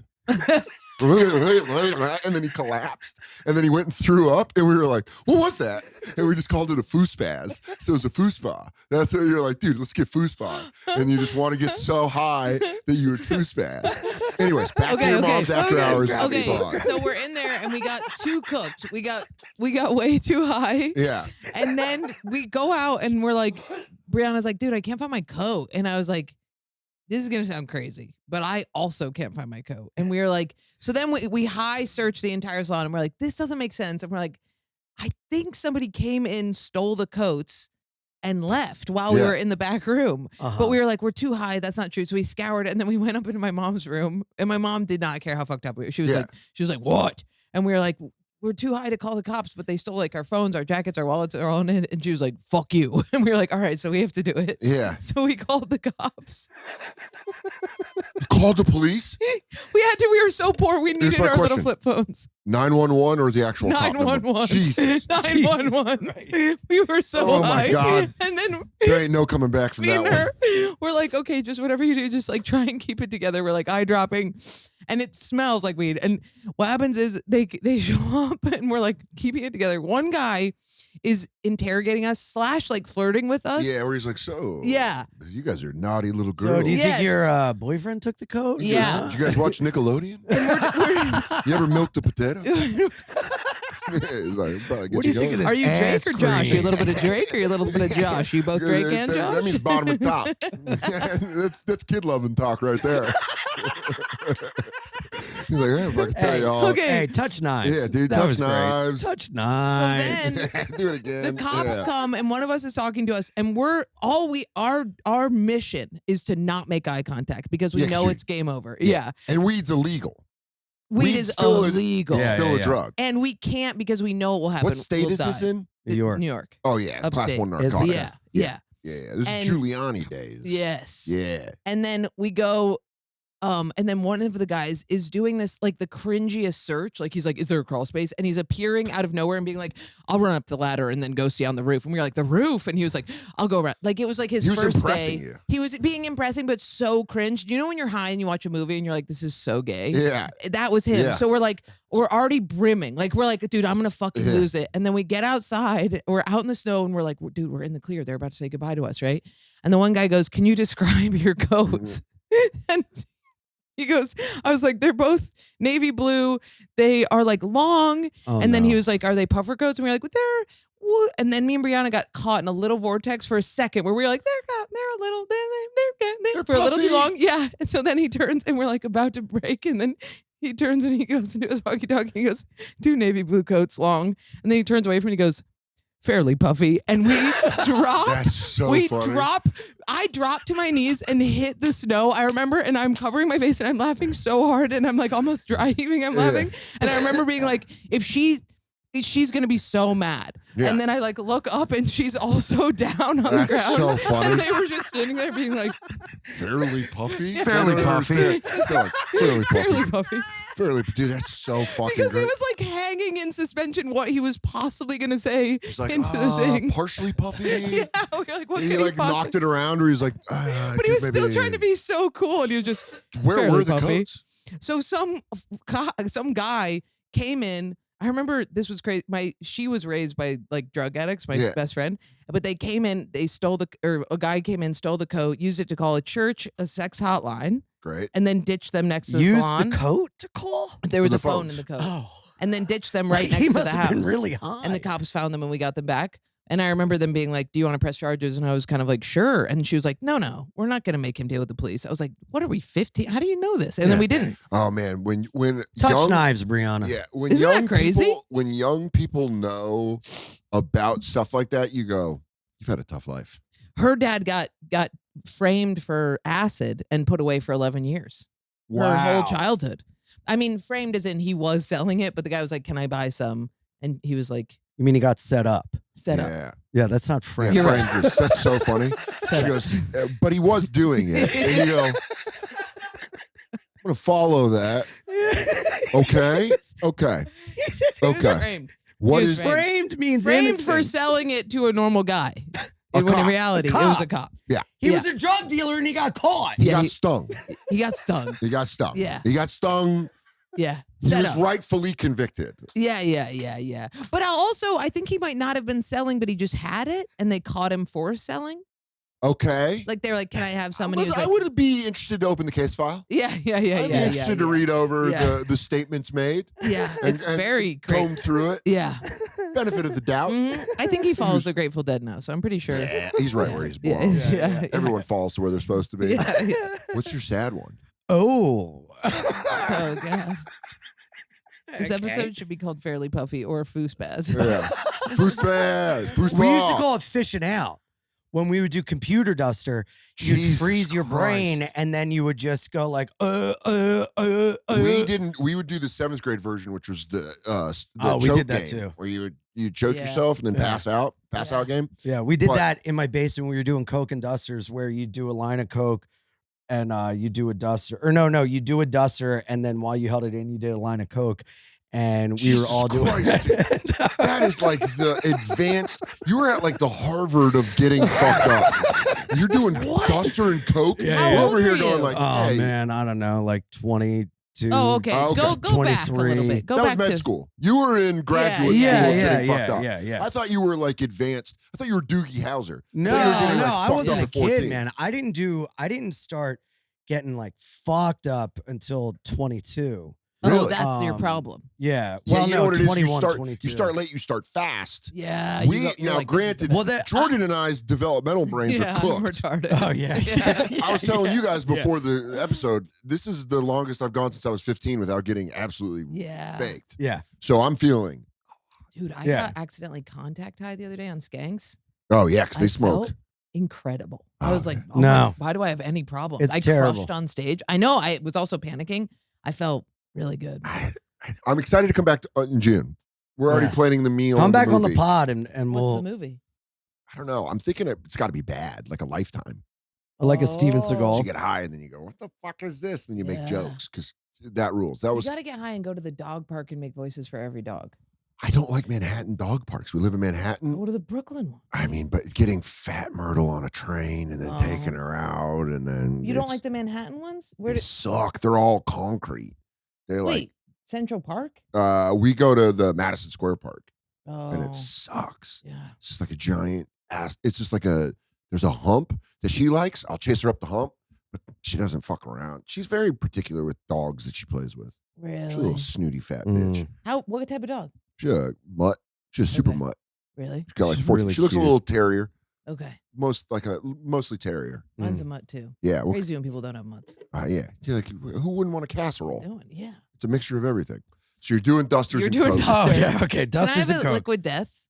And then he collapsed. And then he went and threw up. And we were like, what was that? And we just called it a foo spaz. So it was a foo spa. That's what you're like, dude, let's get foo spa. And you just want to get so high that you would foo spaz. Anyways, back to your mom's after hours. Okay, song. so we're in there and we got too cooked. We got way too high. Yeah. And then we go out and we're like, Brianna's like, dude, I can't find my coat. And I was like, this is going to sound crazy, but I also can't find my coat. And we were like, so then we high searched the entire salon and we're like, this doesn't make sense. And we're like, I think somebody came in, stole the coats and left while we were in the back room. But we were like, we're too high. That's not true. So we scoured it and then we went up into my mom's room and my mom did not care how fucked up we were. She was like, what? And we were like, we're too high to call the cops, but they stole like our phones, our jackets, our wallets are all in it. And she was like, fuck you. And we were like, all right, so we have to do it. Yeah. So we called the cops. You called the police? We had to. We were so poor. We needed my our little question. flip phones. 911 or the actual cop number? 911. Jesus. 911. We were so Oh, high. my God. And then There ain't no coming back from me that and one. her, we're like, okay, just whatever you do, just like try and keep it together. We're like eye dropping, and it smells like weed. And what happens is they show up, and we're like keeping it together. One guy is interrogating us / like flirting with us. Yeah, where he's like, so. Yeah. You guys are naughty little So girls. do you Yes. think your boyfriend took the coat? Yeah. Did you guys watch Nickelodeon? You ever milked a potato? He's like, What do you think of this? Are you Drake ass or Josh? cream? You a little bit of Drake or you a little bit of Josh? You both Drake and Josh? That means bottom and top. that's kid loving talk right there. He's like, hey, if I can tell y'all. okay. Hey, touch knives. Yeah, dude, That touch was great. knives. Touch knives. then Do it again. the cops Yeah. come and one of us is talking to us and our mission is to not make eye contact because we Yeah, 'cause know you- it's game over. Yeah. Yeah. And weed's illegal. Weed Weed's is still illegal. It's Yeah, still yeah, a yeah. drug. And we can't because we know it will happen. What state We'll is this die. in? New York. New York. Oh, yeah. Class Upstate. 1 It's- narcotic. Yeah. Yeah. Yeah. This And- is Giuliani days. Yes. Yeah. And then we go, and then one of the guys is doing this like the cringiest search. Like he's like, is there a crawl space? And he's appearing out of nowhere and being like, I'll run up the ladder and then go see on the roof. And we were like, the roof? And he was like, I'll go around. Like it was like his He was first impressing day. you. He was being impressing, but so cringe. You know when you're high and you watch a movie and you're like, this is so gay? Yeah. That was him. Yeah. So we're like, we're already brimming. Like we're like, dude, I'm gonna fucking Yeah. lose it. And then we get outside, we're out in the snow, and we're like, dude, we're in the clear. They're about to say goodbye to us, right? And the one guy goes, can you describe your coats? And he goes, I was like, they're both navy blue. They are like long. Oh, and then he no. was like, are they puffer coats? And we were like, well, and then me and Brianna got caught in a little vortex for a second where we were like, they're a little, they're for a little too puffy. long. Yeah. And so then he turns and we're like about to break. And then he turns and he goes into his walkie-talkie. He goes, 2 navy blue coats long. And then he turns away from me and he goes, fairly puffy. And we drop. That's so we funny. I dropped to my knees and hit the snow. I remember, and I'm covering my face and I'm laughing so hard and I'm like almost dry heaving. I'm laughing. And I remember being like, if she's going to be so mad. Yeah. And then I like look up and she's also down on the That's ground. so funny. And they were just sitting there being like, Fairly puffy? Fairly I don't puffy. understand. It's kinda like, fairly puffy. fairly puffy. Fairly, dude, that's so fucking Because he great. was like hanging in suspension what he was possibly going to say He's like, into the thing. partially puffy. Yeah, we're like, what he could like possibly- knocked it around where he's like, But he was still trying to be so cool, and he was just Where fairly were the puffy. coats? So some guy came in. I remember this was crazy. She was raised by like drug addicts, my Yeah. best friend. But they came in, a guy came in, stole the coat, used it to call a church, a sex hotline, Great. and then ditched them next to the Use salon. the coat to call? There was the a phone phones. in the coat. Oh. And then ditched them right He next to must the have house. been really high. And the cops found them and we got them back. And I remember them being like, do you want to press charges? And I was kind of like, sure. And she was like, no, we're not going to make him deal with the police. I was like, what are we, 15? How do you know this? And then we didn't. Oh man, when Touch young, knives, Brianna. yeah, when Isn't that young crazy? people, when young people know about stuff like that, you go, you've had a tough life. Her dad got framed for acid and put away for 11 years. Her whole childhood. I mean, framed as in he was selling it, but the guy was like, can I buy some? And he was like, You mean he got set up? set up. Yeah. Yeah, that's not Yeah, framed. You're right. Frank is- that's so funny. She goes, but he was doing it. And you go, I'm going to follow that. Okay. Okay. He was Okay. framed. What He was is framed. Framed means Framed for innocence. selling it to a normal guy. A When in cop. reality, it was a cop. He was a drug dealer and he got caught. He Yeah, got he- stung. He got stung. He got stung. Yeah. He got stung. Yeah. He Set was up. rightfully convicted. Yeah. But I think he might not have been selling, but he just had it and they caught him for selling. Okay. Like they were like, can I have some? And he was I like, would be interested to open the case file. yeah. I'd be interested to read over Yeah. the statements made, Yeah. and- It's and very comb great. through it. Yeah. Benefit of the doubt. I think he follows the Grateful Dead now, so I'm pretty sure. Yeah, he's right where he's Yeah, belongs. yeah. Everyone falls to where they're supposed to be. Yeah. What's your sad one? Oh. Oh, God. This episode should be called Fairly Puffy or Foosbaz. Yeah. Foosball. Foosball. We used to call it fishing out. When we would do computer duster, you'd Jesus freeze your brain Christ. and then you would just go like, We didn't. We would do the 7th grade version, which was the Oh, we choke did that game, too. where you choke Yeah. yourself and then Yeah. pass out game. Yeah, we did But- that in my basement. We were doing Coke and dusters where you do a line of Coke and you do a duster. Or no, you do a duster and then while you held it in, you did a line of Coke. And we Jesus were all doing Christ, it. That is like the advanced. You were at like the Harvard of getting fucked up. You're doing duster and coke. Yeah, We're yeah. over here How old were going you? like, Oh hey, man, I don't know, like 22. Oh, okay. Oh, okay. Go back a little 23. bit. Go that was back med to school. You were in graduate Yeah, school yeah, getting fucked up. yeah. I thought you were like advanced. I thought you were Doogie Howser. No, I thought you were getting, like, I fucked wasn't up a at kid, 14. man. I didn't start getting like fucked up until 22. Oh, Really? that's your Um, problem. Yeah. Yeah, Well, you no, know what it is. 21, You 22. start late. You start fast. Yeah. We you're now like, this is the granted, Well, that- Jordan and I's developmental brains yeah, are cooked. I'm retarded. Oh yeah. I was telling you guys before the episode, this is the longest I've gone since I was 15 without getting absolutely Yeah. baked. Yeah. So I'm feeling, Dude, I Yeah. got accidentally contact high the other day on Skanks. oh yeah, because I they smoke. felt incredible. Oh, I was like, man. oh No. my, why do I have any problems? It's I terrible. crushed on stage. I know I was also panicking. I felt really good. I'm excited to come back in June. We're already Yeah. planning the meal. Come and back on the movie. pod and What's we'll the movie? I don't know. I'm thinking it's got to be bad, like a Lifetime. like a Steven Oh. So Seagal. you get high and then you go, "What the fuck is this?" And then you Yeah. make jokes because that rules. That You was. got to get high and go to the dog park and make voices for every dog. I don't like Manhattan dog parks. We live in Manhattan. Go to the Brooklyn one. I mean, but getting Fat Myrtle on a train and then Oh. taking her out and then You don't it's- like the Manhattan ones? Where They did, suck. They're all concrete. They're wait, Central Park? like we go to the Madison Square Park Oh, and it sucks. yeah. It's just like a giant ass. It's just like there's a hump that she likes. I'll chase her up the hump, but she doesn't fuck around. She's very particular with dogs that she plays with. She's a Really? little snooty fat Mm. bitch. What type of dog? She's a mutt. She's a super Okay. mutt. Really? She's got like She's 14. really she looks cute. a little terrier. Okay. Mostly terrier. Mine's a mutt too. Yeah. Well, Crazy when people don't have mutts. yeah. You're like, who wouldn't want a casserole? Doing, yeah. It's a mixture of everything. So you're doing dusters You're and doing Cokes. dusters. Oh yeah, okay. Can I Dusters have and a Coke. liquid death?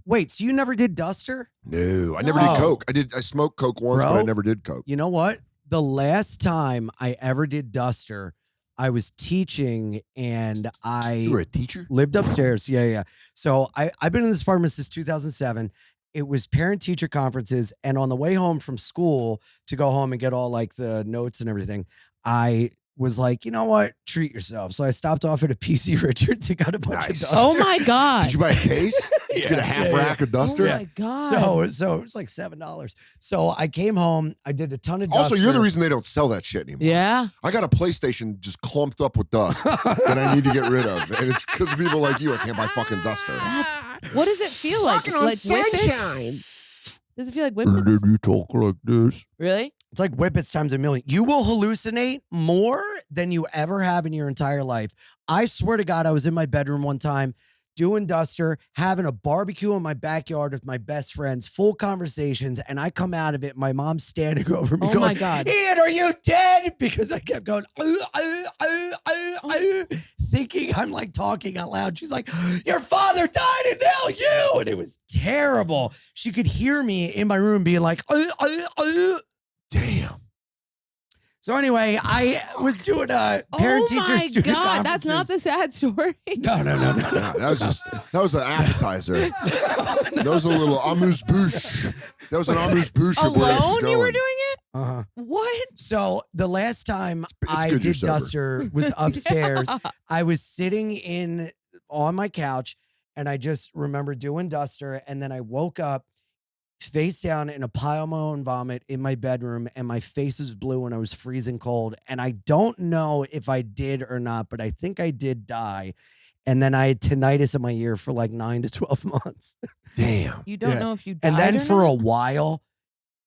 Wait, so you never did Duster? No, I never No. did Coke. I smoked Coke once, but I Bro. never did Coke. You know what? The last time I ever did Duster, I was teaching and You were a teacher? lived upstairs. Yeah. So I've been in this apartment since 2007. It was parent teacher conferences. And on the way home from school to go home and get all like the notes and everything, I was like, you know what? Treat yourself. So I stopped off at a PC Richards and got a bunch Nice. of Duster. Oh my God. Did you buy a case? Did you get a half rack of duster? Oh my God. So it was like $7. So I came home. I did a ton of Also, Duster. you're the reason they don't sell that shit anymore. Yeah. I got a PlayStation just clumped up with dust that I need to get rid of. And it's because of people like you. I can't buy fucking duster. What does it feel like? Like Whippets? Does it feel like Whippets? you talk like this? Really? It's like Whippets times a million. You will hallucinate more than you ever have in your entire life. I swear to God, I was in my bedroom one time doing Duster, having a barbecue in my backyard with my best friends, full conversations, and I come out of it, my mom's standing over me Oh going, my God. Ian, are you dead? Because I kept going, thinking I'm like talking out loud. She's like, your father died and now you. And it was terrible. She could hear me in my room being like, Damn. So anyway, I was doing a parent-teacher student Oh my God, that's not the sad story. No. Yeah, that was an appetizer. That was a little amuse-bouche. That was an amuse-bouche. of where this is Alone, you were going. doing it? Uh-huh. What? So the last time I good you're did sober. Duster was upstairs. I was sitting on my couch and I just remember doing Duster. And then I woke up face down in a pile of my own vomit in my bedroom and my face was blue and I was freezing cold. And I don't know if I did or not, but I think I did die. And then I had tinnitus in my ear for like 9 to 12 months. Damn. You don't Yeah. know if you died And then or for not? a while,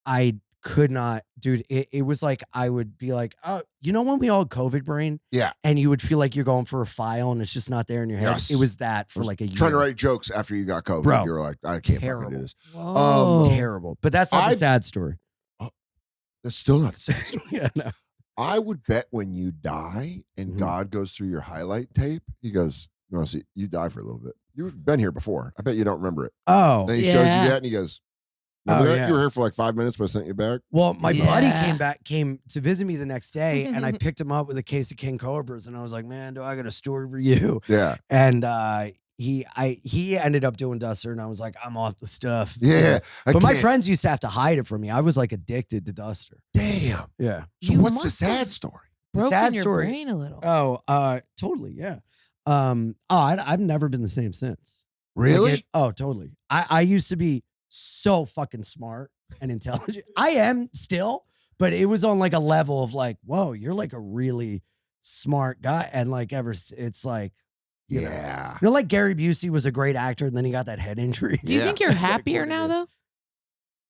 I could not, dude. It was like I would be like, oh, you know when we all had COVID brain? Yeah. And you would feel like you're going for a file and it's just not there in your head. Yes. It was that I for was like a year. Trying to write jokes after you got COVID. Bro, You were like, I can't terrible. fucking do this. Whoa. Terrible. But that's not I- the sad story. That's still not the sad story. Yeah, no. I would bet when you die and Mhm. God goes through your highlight tape, he goes, you want to see, you die for a little bit. You've been here before. I bet you don't remember it. Oh, Then he shows Yeah. you that and he goes, remember Oh, that? yeah. You were here for like 5 minutes, but I sent you back. well, my buddy Yeah. came to visit me the next day and I picked him up with a case of King Cobras and I was like, man, do I got a story for you? Yeah. And he ended up doing Duster and I was like, I'm off the stuff. Yeah. I But my can't- friends used to have to hide it from me. I was like addicted to Duster. Damn. Yeah. So You what's the must sad have- story? Broken sad your story. brain a little. Totally. Yeah. I've never been the same since. Like Really? totally. I used to be so fucking smart and intelligent. I am still, but it was on like a level of like, whoa, you're like a really smart guy. And like it's like, you know. Yeah. You know, like Gary Busey was a great actor and then he got that head injury. Do you Yeah. think you're That's like happier what it now, is. though?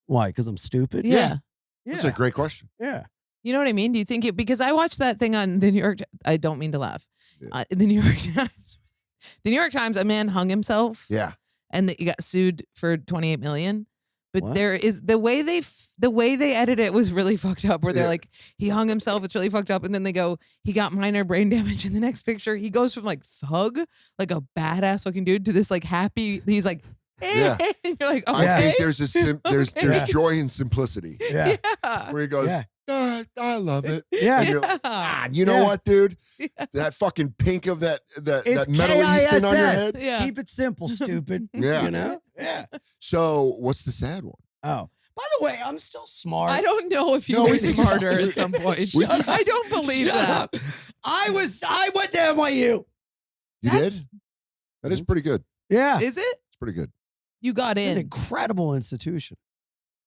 Why? Because I'm stupid? Yeah. That's a great question. Yeah. You know what I mean? Do you think it? Because I watched that thing on the New York. I don't mean to laugh. Yeah. The New York Times. The New York Times. A man hung himself. Yeah. And he got sued for 28 million. But What? there is the way they edit it was really fucked up. Where they're Yeah. like, he hung himself. It's really fucked up. And then they go, he got minor brain damage. In the next picture, he goes from like thug, like a badass looking dude, to this like happy. He's like, Yeah. and you're like, I okay. think there's there's Yeah. joy in simplicity Yeah. yeah. where he goes, Yeah. I love it. Yeah. And you're like, you know Yeah. what, dude? Yeah. That fucking pink of that It's Middle Eastern on your KISS. head. Yeah. Keep it simple, stupid. Yeah. You know? Yeah. So what's the sad one? Oh. By the way, I'm still smart. I don't know if you No, were we think you're smarter smart. at some point. We think- I don't believe Shut that. up. I went to NYU. You did? That's- That is pretty good. Yeah. Is it? It's pretty good. You got It's an in. incredible institution.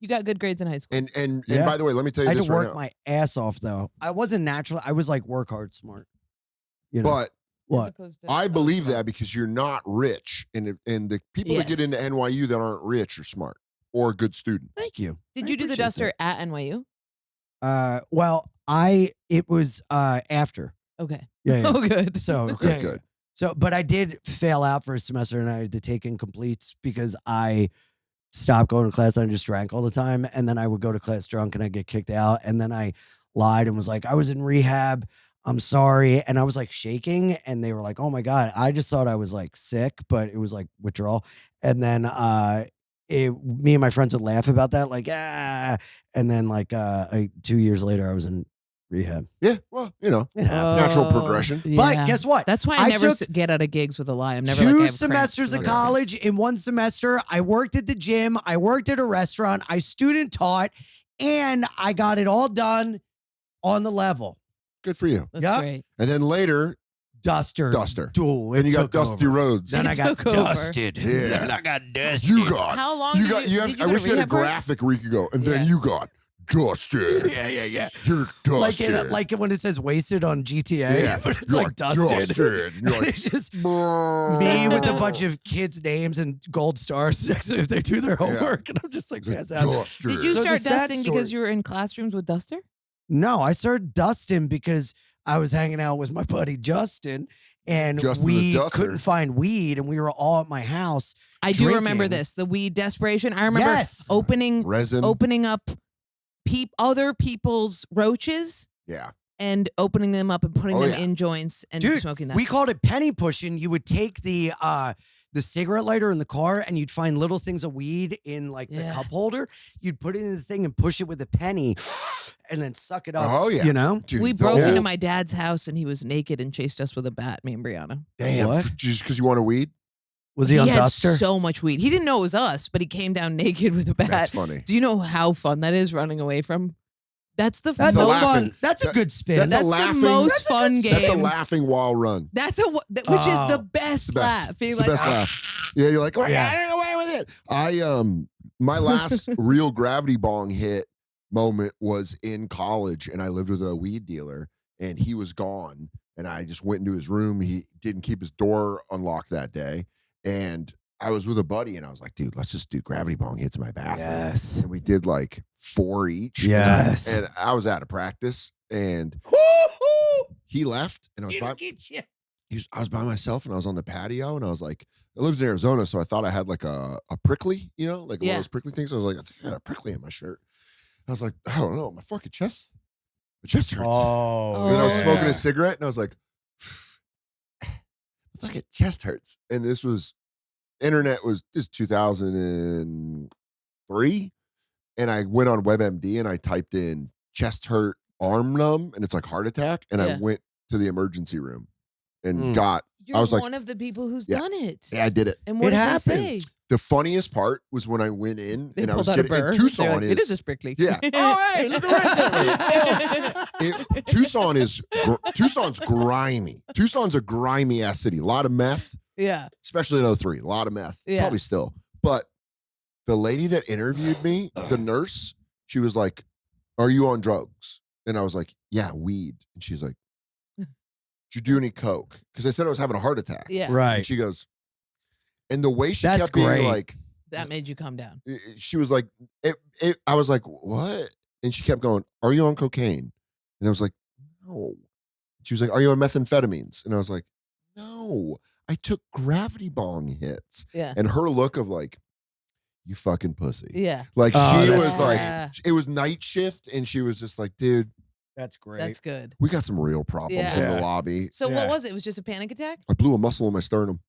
You got good grades in high school. And Yeah. by the way, let me tell I you had this to right work now. my ass off though. I wasn't natural. I was like work hard smart. You know But As what? opposed to- I oh, believe sorry. that because you're not rich, and the people that get Yes. into NYU that aren't rich are smart or good students. Thank you. Did I you do the appreciate duster at NYU? that. Well, it was after. Okay. Yeah. yeah. Oh, good. So Okay, yeah, yeah. good. So, but I did fail out for a semester and I had to take incompletes because I stopped going to class and I just drank all the time. And then I would go to class drunk and I'd get kicked out. And then I lied and was like, I was in rehab. I'm sorry. And I was like shaking and they were like, oh my God. I just thought I was like sick, but it was like withdrawal. And then me and my friends would laugh about that, like, ah. And then like 2 years later, I was in rehab. Yeah, well, It happened. natural Oh, progression. But yeah. guess what? That's why I I never took get out of gigs with a lie. I'm never like, I Two have cramps semesters or of whatever. college. In one semester, I worked at the gym, I worked at a restaurant, I student taught, and I got it all done on the level. Good for you. That's Yeah. great. And then later, Duster. Duster. Duel. then It you got took Dusty over. Roads. Then It I got took over. dusted. Yeah. Then I got dusted. You got. How long You did got. you- You have. did you I go to wish you had a rehab for it? graphic where you could go, and then Yeah. you got dusted. Yeah. You're dusted. Like when it says wasted on GTA. Yeah. But it's You're like dusted. dusted. You're like, It's just me with a bunch of kids' names and gold stars next to if they do their homework. And I'm just like, pass out. dusted. Did you So the start sad dusting story- because you were in classrooms with Duster? No, I started dusting because I was hanging out with my buddy Justin and Just in the we duster. couldn't find weed, and we were all at my house. I do remember drinking. this. The weed desperation. I remember Yes. opening Resin. up other people's roaches Yeah. and opening them up and putting Oh, them yeah. in joints and Dude, smoking that. we called it penny pushing. You would take the cigarette lighter in the car, and you'd find little things of weed in like the Yeah. cup holder. You'd put it in the thing and push it with a penny, and then suck it up. Oh, yeah. You know. Dude, we the broke whole- into my dad's house and he was naked and chased us with a bat, me and Brianna. Damn. What? Just because you want a weed? Was he on had Duster? so much weed. He didn't know it was us, but he came down naked with a bat. That's funny. Do you know how fun that is running away from? That's the That's a a laughing- fun. That's a good spin. that's a That's laughing- the most that's a fun good- game. That's a laughing while run. That's which is the Oh. best, The best. laugh. Being It's like, the best laugh. Yeah, you're like, oh, Yeah. I didn't get away with it. My last real gravity bong hit moment was in college, and I lived with a weed dealer, and he was gone, and I just went into his room. He didn't keep his door unlocked that day, and I was with a buddy, and I was like, dude, let's just do gravity bong hits in my bathroom. Yes. And we did like 4 each. Yes. And I was out of practice, and he left, and I was I was by myself, and I was on the patio, and I was like, I lived in Arizona, so I thought I had like a prickly, like one of those prickly things. I was like, I think I had a prickly in my shirt. I was like, I don't know, my chest hurts. Oh. And then I was yeah. smoking a cigarette, and I was like, my fucking chest hurts. And this 2003, and I went on WebMD and I typed in chest hurt, arm numb, and it's like heart attack, and I Yeah. went to the emergency room and Mm. got. You're I was like, one of the people who's Yeah. done it. yeah, I did it. And what It did happens. they say? The funniest part was when I went in They and I was pulled out a getting burr. and They're Tucson like, it is a is sprickly. yeah. Oh hey, look right there. Tucson's grimy. Tucson's a grimy ass city. A lot of meth, Yeah. especially in 03. A lot of meth, Yeah. probably still. But the lady that interviewed me, the nurse, she was like, "Are you on drugs?" And I was like, "Yeah, weed." And she's like, "Did you do any coke?" Because I said I was having a heart attack. Yeah. And Right. she goes, and the way she That's kept great. being like, That made you calm down. she was like, I was like, what? And she kept going, "Are you on cocaine?" And I was like, "No." She was like, "Are you on methamphetamines?" And I was like, "No, I took gravity bong hits." Yeah. And her look of like, "You fucking pussy." Yeah. Like Oh, she that's was like, great. it was night shift, and she was just like, "Dude, That's great. That's good. we got some real problems in Yeah. the lobby." So Yeah. what was it? It was just a panic attack? I blew a muscle in my sternum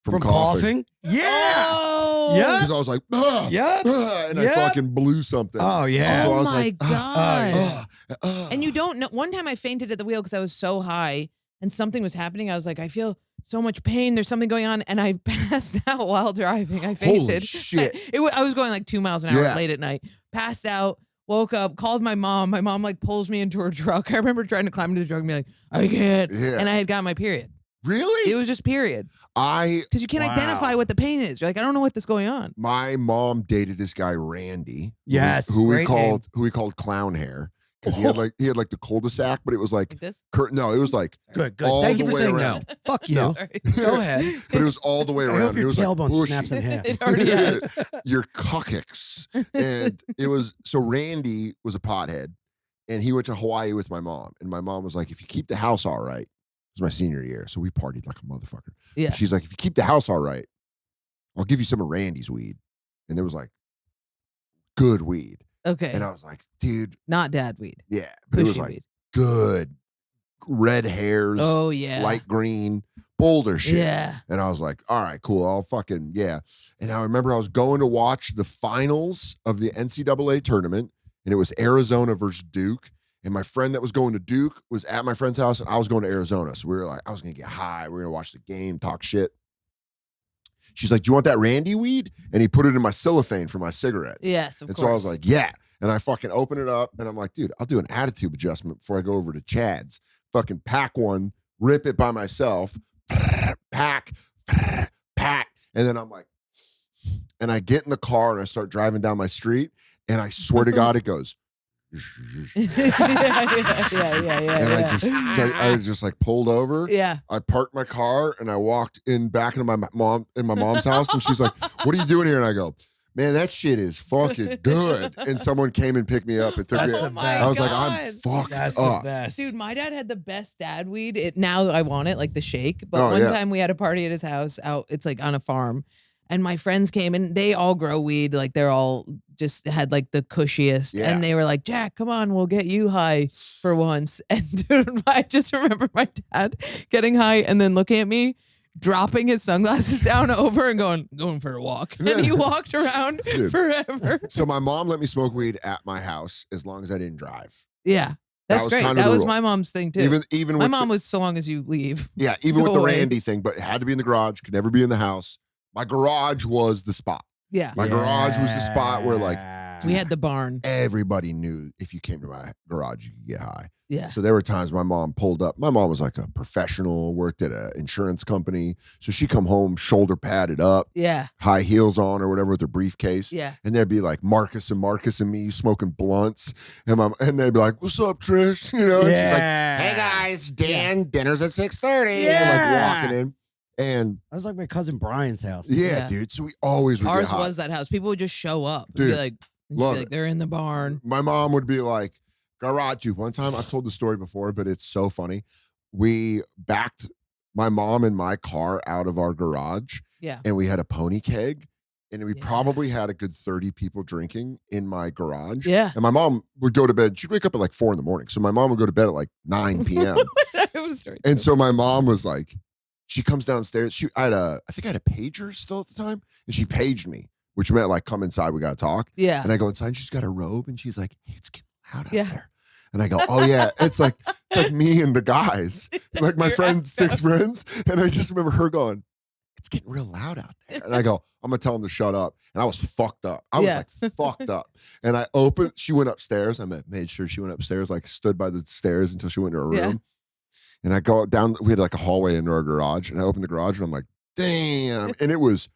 From coughing? Yeah. Oh. Yeah. because I was like, "Ugh, Yeah. ugh," and I Yeah. fucking blew something. Oh, yeah. So I Oh was my like, God. ugh. And you don't know. One time I fainted at the wheel because I was so high and something was happening. I was like, I feel so much pain. There's something going on. And I passed out while driving. I fainted. Holy shit. I was going like 2 miles an hour Yeah. late at night. Passed out. Woke up, called my mom. My mom like pulls me into her truck. I remember trying to climb into the truck and be like, I can't. Yeah. And I had gotten my period. Really? It was just period. I Because you can't Wow. identify what the pain is. You're like, I don't know what this going on. my mom dated this guy Randy. Yes, who we great called clown hair because he had like the cul-de-sac, but it was like Like this. no, it was like Good, good. all Thank you the for way saying around. no. Fuck you. No. Sorry. Go ahead. but it was all the way I around. hope and it your was tailbone like snaps in half. It already has. your coccyx. And it was so Randy was a pothead, and he went to Hawaii with my mom, and my mom was like, "If you keep the house all right," it was my senior year, so we partied like a motherfucker. Yeah. She's like, "If you keep the house all right, I'll give you some of Randy's weed," and there was like good weed, Okay. and I was like, "Dude, Not dad weed. yeah," but it was Pushy like weed. good red hairs, Oh yeah. light green, Boulder shit. Yeah. And I was like, all right, cool. I'll fucking, yeah. And I remember I was going to watch the finals of the NCAA tournament, and it was Arizona versus Duke. And my friend that was going to Duke was at my friend's house, and I was going to Arizona. So we were like, I was going to get high. We were going to watch the game, talk shit. She's like, "Do you want that Randy weed?" And he put it in my cellophane for my cigarettes. Yes, of And course. so I was like, yeah. And I fucking open it up, and I'm like, dude, I'll do an attitude adjustment before I go over to Chad's. Fucking pack one, rip it by myself, pack. And then I'm like, and I get in the car and I start driving down my street, and I swear to God, it goes. yeah. And I just like pulled over. Yeah. I parked my car and I walked in back into my mom's house, and she's like, "What are you doing here?" And I go, man, that shit is fucking good. And someone came and picked me up and took That's me. the best. I was like, God. I'm fucked That's the up. best. Dude, my dad had the best dad weed. Now I want it, like the shake. But Oh, one yeah. time we had a party at his house out, it's like on a farm. And my friends came and they all grow weed. Like they're all just had like the cushiest. Yeah. And they were like, Jack, come on, we'll get you high for once. And dude, I just remember my dad getting high and then looking at me, dropping his sunglasses down over and going for a walk. And he walked around Dude. forever. So my mom let me smoke weed at my house as long as I didn't drive. Yeah. That's was great. kind of That the was rule. my mom's thing too. Even my with mom the, was so long as you leave. yeah, even go with the away. Randy thing, but it had to be in the garage, could never be in the house. My garage was the spot. Yeah. My garage was the spot where like We had the barn. everybody knew if you came to my garage, you could get high. Yeah. So there were times my mom pulled up. My mom was like a professional, worked at an insurance company. So she'd come home, shoulder padded up, Yeah. high heels on or whatever with her briefcase. Yeah. And there'd be like Marcus and me smoking blunts. And they'd be like, what's up, Trish? You know, and she's like, hey guys, Dan, dinner's at 6:30. Yeah. And like walking in. And That was like my cousin Brian's house. yeah, Yeah. dude. So we always would get Ours high. was that house. People would just show up. Dude, Be like, love it. they're in the barn. My mom would be like, garage you. One time, I've told the story before, but it's so funny. We backed my mom and my car out of our garage Yeah. and we had a pony keg and we Yeah. probably had a good 30 people drinking in my garage. Yeah. And my mom would go to bed. She'd wake up at like 4 a.m. So my mom would go to bed at like 9 p.m. It was very And so my mom was like, she comes downstairs. I think I had a pager still at the time. And she paged me, which meant like, come inside, we got to talk. yeah. And I go inside and she's got a robe and she's like, hey, it's getting loud out Yeah. there. And I go, oh yeah, it's like me and the guys, like my Your friends, 6 ex- friends. And I just remember her going, it's getting real loud out there. And I go, I'm gonna tell them to shut up. And I was fucked up. I was Yeah. like fucked up. And she went upstairs. I made sure she went upstairs, like stood by the stairs until she went to her room. Yeah. And I go down, we had like a hallway into our garage. And I opened the garage and I'm like, damn. And it was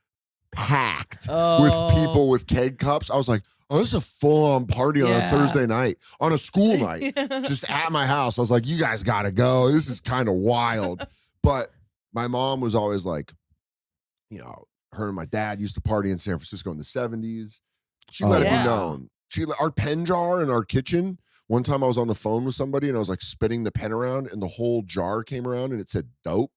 packed with people with keg cups. I was like, oh, this is a full-on party on a Yeah. Thursday night, on a school night, just at my house. I was like, you guys got to go. This is kind of wild. But my mom was always like, you know, her and my dad used to party in San Francisco in the 70s. She let it Yeah. be known. Our pen jar in our kitchen. One time I was on the phone with somebody and I was like spinning the pen around and the whole jar came around and it said dope.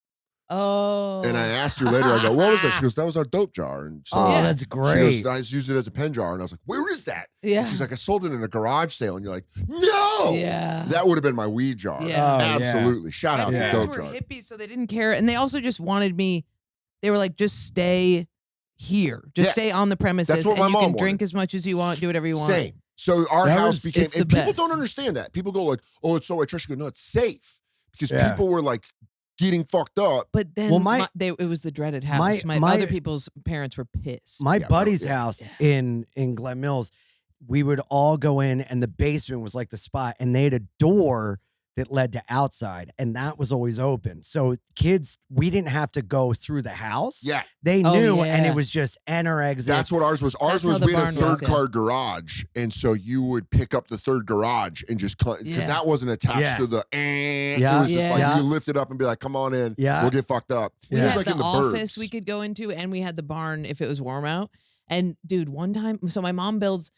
Oh. And I asked her later, I go, what was that? She goes, that was our dope jar. And so Oh, Yeah. that's she great. goes, I just used it as a pen jar. And I was like, where is that? Yeah. And she's like, I sold it in a garage sale. And you're like, no. Yeah. That would have been my weed jar. Yeah. Oh, yeah. Absolutely. Shout out My to parents dope were jar. hippies, so they didn't care. And they also just wanted me, they were like, just stay here. Just Yeah. stay on the premises. That's what and my you mom can drink wanted. as much as you want, do whatever you want. Same. So our That house was- became, it's the and people best. don't understand that. People go like, oh, it's so white trash. You go, no, it's safe. Because Yeah. people were like getting fucked up. But then Well, it was the dreaded house. My my- other people's parents were pissed. My Yeah, buddy's yeah. house in Glen Mills, we would all go in and the basement was like the spot and they had a door that led to outside and that was always open. So kids, we didn't have to go through the house. Yeah. They Oh, knew and yeah. it was just enter, exit. That's what ours was. Ours That's how was the we had a barn was, third car garage. And so you would pick up the third garage and just, because Yeah. that wasn't attached Yeah. to the, it Yeah. was just like Yeah. you lift it up and be like, come on in. Yeah. We'll get fucked up. We It was had like the in the office burbs. we could go into, and we had the barn if it was warm out. And dude, one time, so my mom builds.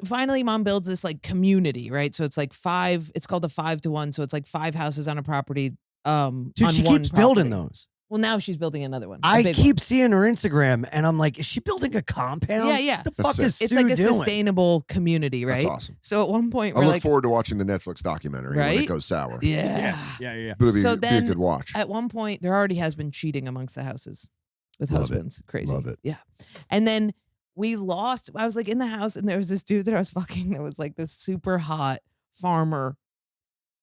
Finally, mom builds this like community, right? So it's like 5. It's called the 5 to 1. So it's like 5 houses on a property. Dude, on she one keeps building property. those. Well, now she's building another one. a I big keep seeing her Instagram and I'm like, is she building a compound? Yeah, yeah. The That's fuck sick. is one. It's Sue like a doing? sustainable community, right? That's awesome. So at one point I we're look like, forward to watching the Netflix documentary when it Right? goes sour. yeah. Yeah. But it'll So be a then good watch. At one point, there already has been cheating amongst the houses with Love it. husbands. Crazy. Love it. Yeah. And then I was like in the house and there was this dude that I was fucking that was like this super hot farmer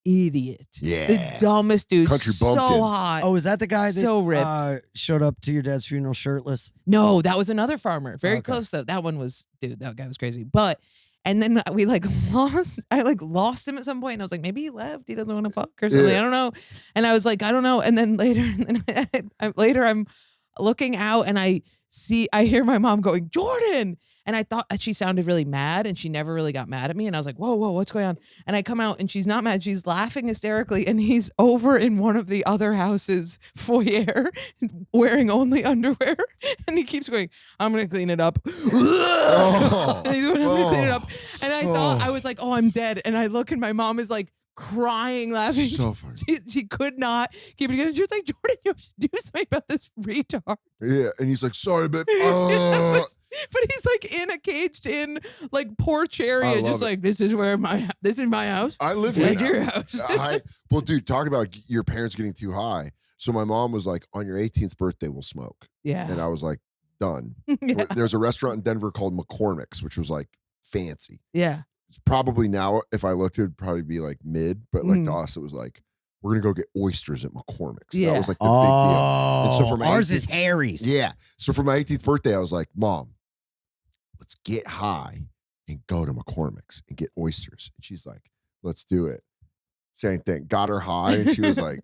idiot. Yeah. The dumbest dude. Country so bumpkin. hot. Oh, is that the guy that So ripped. showed up to your dad's funeral shirtless? No, that was another farmer. Very Okay. close though. That one was, dude, that guy was crazy. But and then we like lost him at some point and I was like, maybe he left. He doesn't want to fuck or something. Yeah. I don't know. And I was like, I don't know. And then later I'm looking out and I hear my mom going, Jordan. And I thought she sounded really mad, and she never really got mad at me. And I was like, whoa, what's going on? And I come out and she's not mad. She's laughing hysterically. And he's over in one of the other houses foyer wearing only underwear. And he keeps going, I'm going to clean it up. And he's going to clean it up. And I thought, I was like, oh, I'm dead. And I look and my mom is like, crying, laughing. So funny. She could not keep it together. She was like, Jordan, you have to do something about this retard. Yeah, and he's like, sorry, babe. But he's like in a caged in like porch area, just like, this is my house. I live here. Like your house. Well, dude, talk about your parents getting too high. So my mom was like, on your 18th birthday, we'll smoke. Yeah. And I was like, done. Yeah. There's a restaurant in Denver called McCormick's, which was like fancy. Yeah. Probably now, if I looked, it'd probably be like mid, but like to us, it was like, we're gonna go get oysters at McCormick's. Yeah. That was like the big deal. And so for my ours 18th is Harry's. Yeah. So for my 18th birthday, I was like, Mom, let's get high and go to McCormick's and get oysters. And she's like, let's do it. Same thing. Got her high, and she was like,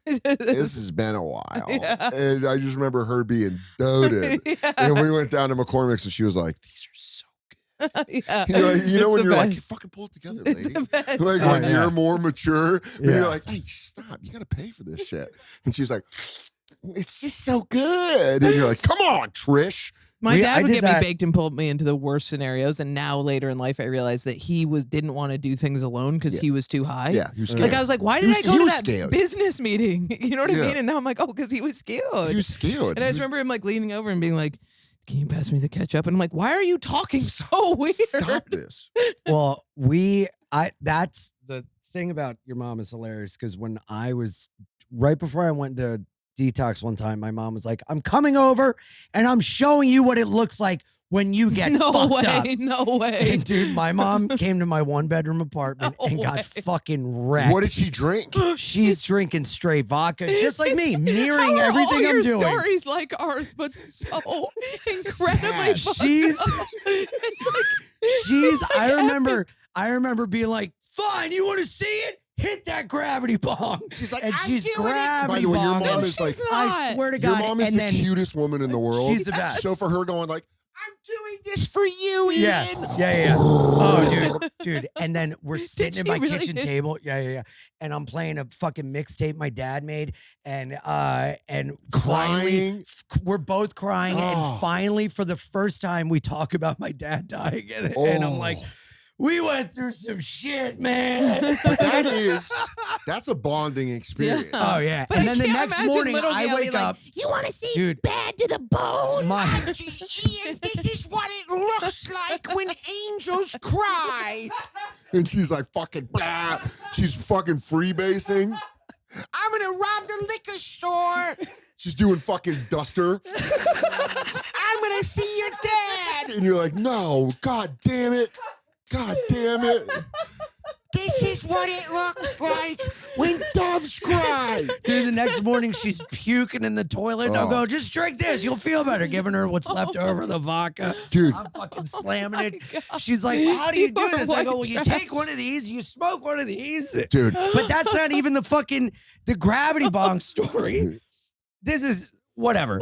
this has been a while. Yeah. And I just remember her being doted. Yeah. And we went down to McCormick's, and she was like, these are so Yeah. you know when It's you're the like, best. you fucking pull it together, It's lady. the best. Like Oh, when yeah. you're more mature, and Yeah. you're like, hey, stop, you gotta pay for this shit. And she's like, it's just so good. And you're like, come on, Trish. My I dad would did get that- me baked and pulled me into the worst scenarios, and now later in life I realized that he didn't want to do things alone because Yeah. he was too high. Yeah, he was scared. Like I was like, why He did was- I go he to was that scared. business meeting? You know what I Yeah. mean? And now I'm like, oh, because he was scared. He was scared. And I just remember him like leaning over and being like, can you pass me the ketchup? And I'm like, why are you talking so weird? Stop this. Well, that's the thing about your mom is hilarious because when I was right before I went to detox one time, my mom was like, I'm coming over and I'm showing you what it looks like when you get No fucked up. way, no way. And dude, my mom came to my 1-bedroom apartment No and way. got fucking wrecked. What did she drink? She's drinking straight vodka, just like me, mirroring How are everything all I'm your doing. stories like ours, but so incredibly Sad. fucked She's- up. It's like, I remember being like, fine, you want to see it? Hit that gravity bong. She's like, and I'm she's doing it. gravity By the way, your bonging. mom is like, I swear to your God. mom is and the then cutest woman in the world. she's the best. So for her going like, I'm doing this for you, Ian. Yeah. Oh, dude. And then we're sitting at she my really? kitchen table. Yeah. And I'm playing a fucking mixtape my dad made, and finally, Crying. we're both crying, Oh. and finally, for the first time, we talk about my dad dying, and I'm like, Oh. we went through some shit, man. But that's a bonding experience. Oh yeah. But And I then the can't next imagine morning, little I Gail wake being like, up, you want to see dude. bad to the bone? Ian, this is what it looks like when angels cry. And she's like fucking blah. She's fucking freebasing. I'm gonna rob the liquor store. She's doing fucking Duster. I'm gonna see your dad. And you're like, no, god damn it. God damn it. This is what it looks like when doves cry. dude, the next morning she's puking in the toilet. And I'll Oh. go, just drink this. You'll feel better. Giving her what's left over, the vodka. Dude, I'm fucking slamming it. She's like, well, how do you do You're this? I go, well, white you trash. take one of these, you smoke one of these. dude. But that's not even the gravity bong story. This is whatever.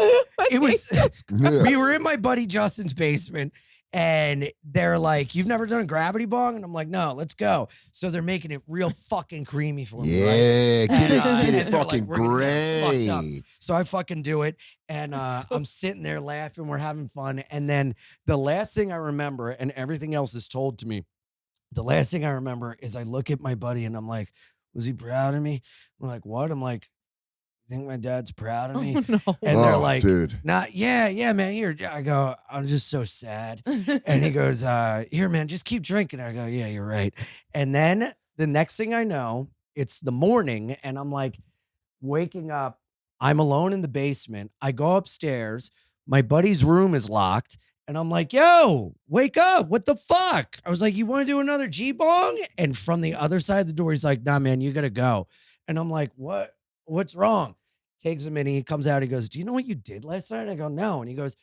It was, Yeah. we were in my buddy Justin's basement, and they're like, you've never done a gravity bong? And I'm like, no, let's go. So they're making it real fucking creamy for me, right? Yeah, get And, it and they're fucking like, we're gonna get fucked up. gray. So I fucking do it, and It's so- I'm sitting there laughing, we're having fun, and then the last thing I remember, and everything else is told to me, the last thing I remember is I look at my buddy and I'm like, was he proud of me? I'm like, what? I'm like, you think my dad's proud of me? Oh, no. And they're Oh, like, dude. not, yeah, man, here. I go, I'm just so sad. And he goes, here, man, just keep drinking. I go, yeah, you're right. And then the next thing I know, it's the morning, and I'm like waking up. I'm alone in the basement. I go upstairs. My buddy's room is locked. And I'm like, yo, wake up. What the fuck? I was like, you want to do another G-bong? And from the other side of the door, he's like, nah, man, you got to go. And I'm like, what? What's wrong? Takes a minute. He comes out. He goes, do you know what you did last night? I go, no. And he goes,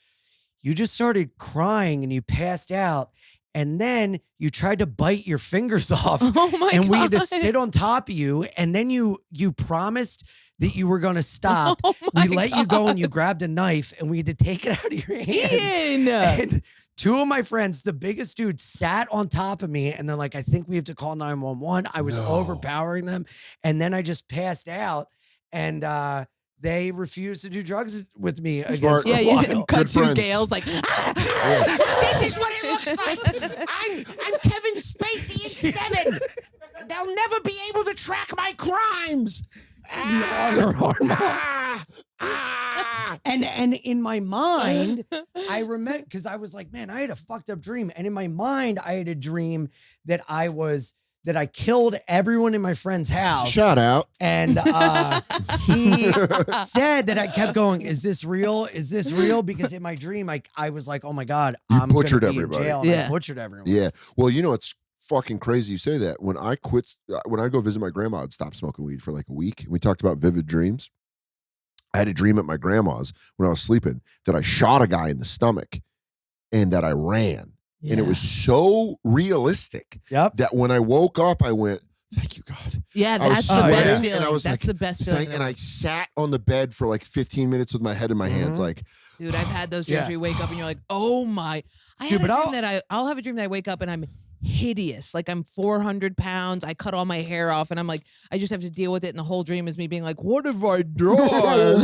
you just started crying and you passed out. And then you tried to bite your fingers off. Oh my and God. we had to sit on top of you. And then you promised that you were going to stop. Oh my We let you go God. and you grabbed a knife and we had to take it out of your hands. Ian! And Two of my friends, the biggest dude, sat on top of me, and they're like, I think we have to call 911. I was overpowering them, and then I just passed out, and they refused to do drugs with me again. Smart. Yeah, Yeah, you cut Good to friends. Gail's like, This is what it looks like. I'm Kevin Spacey in Seven. They'll never be able to track my crimes. And in my mind, I remember, because I was like, man, I had a fucked up dream. And in my mind, I had a dream that I killed everyone in my friend's house. Shout out. And he said that I kept going, is this real? Is this real? Because in my dream, I was like, oh my God, You I'm gonna butchered be everybody. in jail. And I Yeah. butchered everyone. Yeah. Well, you know, it's fucking crazy you say that. When I go visit my grandma, I'd stop smoking weed for like a week. And we talked about vivid dreams. I had a dream at my grandma's when I was sleeping that I shot a guy in the stomach and that I ran. And it was so realistic Yep. that when I woke up, I went, thank you, God. yeah, I was that's the best sweating, feeling. and I was That's like, the best feeling. And I sat on the bed for like 15 minutes with my head in my hands, Mhm. like, Dude, I've had those dreams Yeah. where you wake up and you're like, oh my. I Dude, had a but dream that I'll have a dream that I wake up and I'm hideous. Like I'm 400 pounds. I cut all my hair off and I'm like, I just have to deal with it. And the whole dream is me being like, what have I done?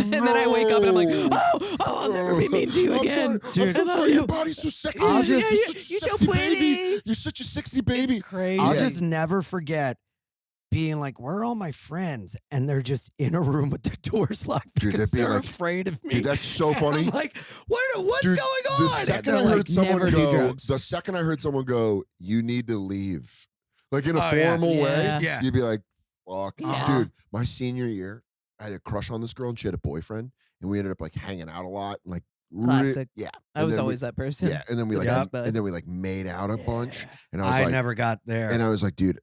And then I wake up and I'm like, oh, I'll never be mean to you again. I'm so sorry. Your body's so sexy. I'll You're just- such a you're so sexy pretty. baby. You're such a sexy baby. Crazy. I'll Yeah. just never forget being like, where are all my friends? And they're just in a room with the doors locked Dude, because that'd be they're like- afraid of me. Dude, that's so And funny. I'm like, what's Dude, going on? The And second they're I heard like, someone never do go, drugs. the second I heard someone go, you need to leave, like in a Oh, yeah. formal Yeah. way, Yeah. you'd be like, fuck. Yeah. Dude, my senior year, I had a crush on this girl and she had a boyfriend, and we ended up like hanging out a lot, and like Classic. yeah. I And was then we- always that person. yeah, and then we like Yeah. made out a bunch, and I was I like, never got there. and I was like, dude,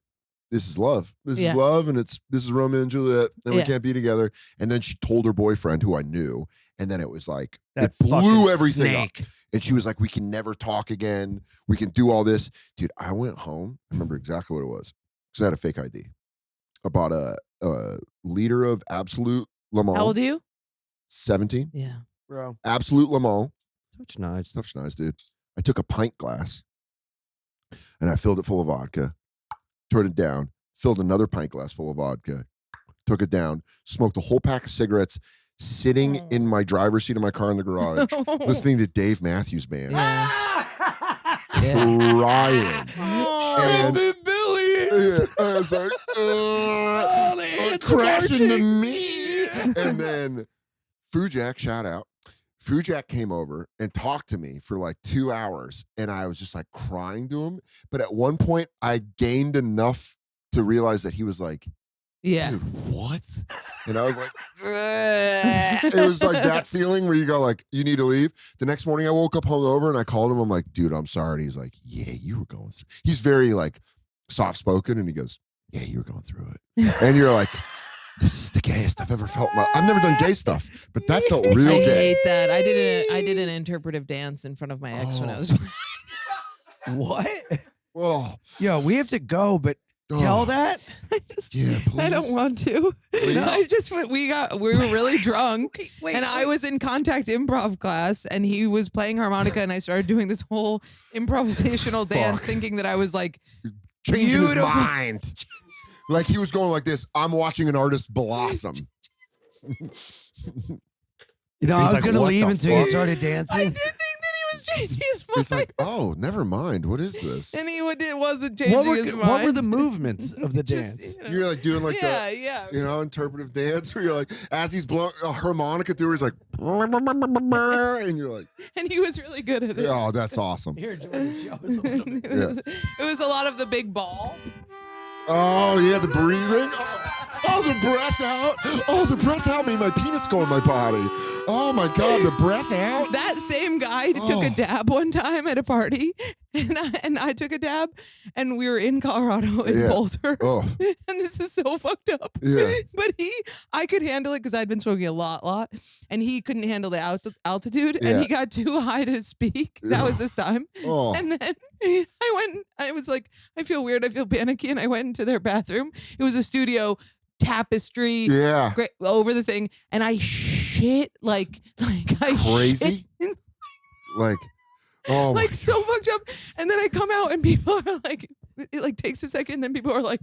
this is love. This Yeah. is love, and this is Romeo and Juliet, and we Yeah. can't be together. And then she told her boyfriend, who I knew, and then it was like that it blew fucking everything snake. up. And she was like, we can never talk again. We can do all this. Dude, I went home. I remember exactly what it was. Because I had a fake ID. I bought a liter of Absolute Le Mans. How old are you? 17. Yeah. Bro. Absolute Le Mans. Such nice. Stuff's nice, dude. I took a pint glass and I filled it full of vodka, turned it down, filled another pint glass full of vodka, took it down, smoked a whole pack of cigarettes, sitting in my driver's seat of my car in the garage, listening to Dave Matthews Band, crying. And yeah, I was like, crashing to me. And then Fujak, shout out. Fujak came over and talked to me for like 2 hours, and I was just like crying to him. But at one point, I gained enough to realize that he was like, Yeah. dude, what? And I was like, it was like that feeling where you go like, you need to leave. The next morning I woke up hungover and I called him. I'm like, dude, I'm sorry. And he's like, yeah, you were going through. He's very like soft-spoken, and he goes, yeah, you were going through it. And you're like, this is the gayest I've ever felt. I've never done gay stuff, but that felt real I gay. hate that. I did an interpretive dance in front of my ex when I was What? Oh, Yo, we have to go, but tell that. I just yeah, please. I don't want to. Please? I just we were really drunk, and I was in contact improv class, and he was playing harmonica, and I started doing this whole improvisational dance, Fuck. thinking that I was like, changing his beautiful. mind. Like he was going like this. I'm watching an artist blossom. You know, He's I was like, gonna what leave the until you fuck? started I dancing. did think that he was changing his mind, He's like, oh, never mind. What is this? and he wasn't changing his mind. What were the movements of the Just, dance? you know. You're like doing like yeah, the, yeah. you know, interpretive dance where you're like, as he's blowing a harmonica through, he's like, and you're like, And he was really good at it. oh, that's awesome. Here, Jordan, show us a little bit. It was a lot of the big ball. Oh, yeah, the breathing. Oh, the breath out. Oh, the breath out made my penis go in my body. Oh, my God, the breath out. That same guy took Oh. a dab one time at a party, and I took a dab, and we were in Colorado in Yeah. Boulder. Oh, And this is so fucked up. Yeah. But I could handle it because I'd been smoking a lot, and he couldn't handle the altitude, Yeah. and he got too high to speak. That was this time. oh. And then I was like, I feel weird, I feel panicky, and I went into their bathroom. It was a studio tapestry, Yeah. great over the thing, and I shit like I Crazy. shit. Like, Oh my like so fucked up. And then I come out and people are like, it like takes a second. And then people are like,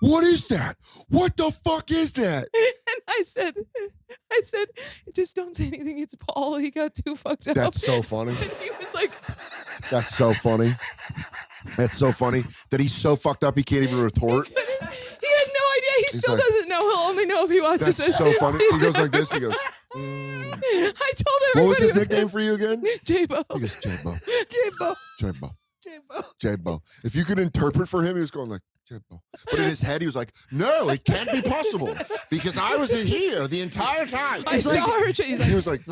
What is that? What the fuck is that? and I said, just don't say anything. It's Paul. He got too fucked up. That's so funny. And he was like, That's so funny. That's so funny that he's so fucked up he can't even retort. he had no idea. He He's still like, doesn't know. He'll only know if he watches That's this. so funny. He goes like this. this. He goes. I told everybody. What was his it nickname for you again? J-Bo. He goes J-Bo. J-Bo. J-Bo. J-Bo. J-Bo. If you could interpret for him, he was going like J-Bo. But in his head, he was like, no, it can't be possible because I was in here the entire time. I saw her. He's like,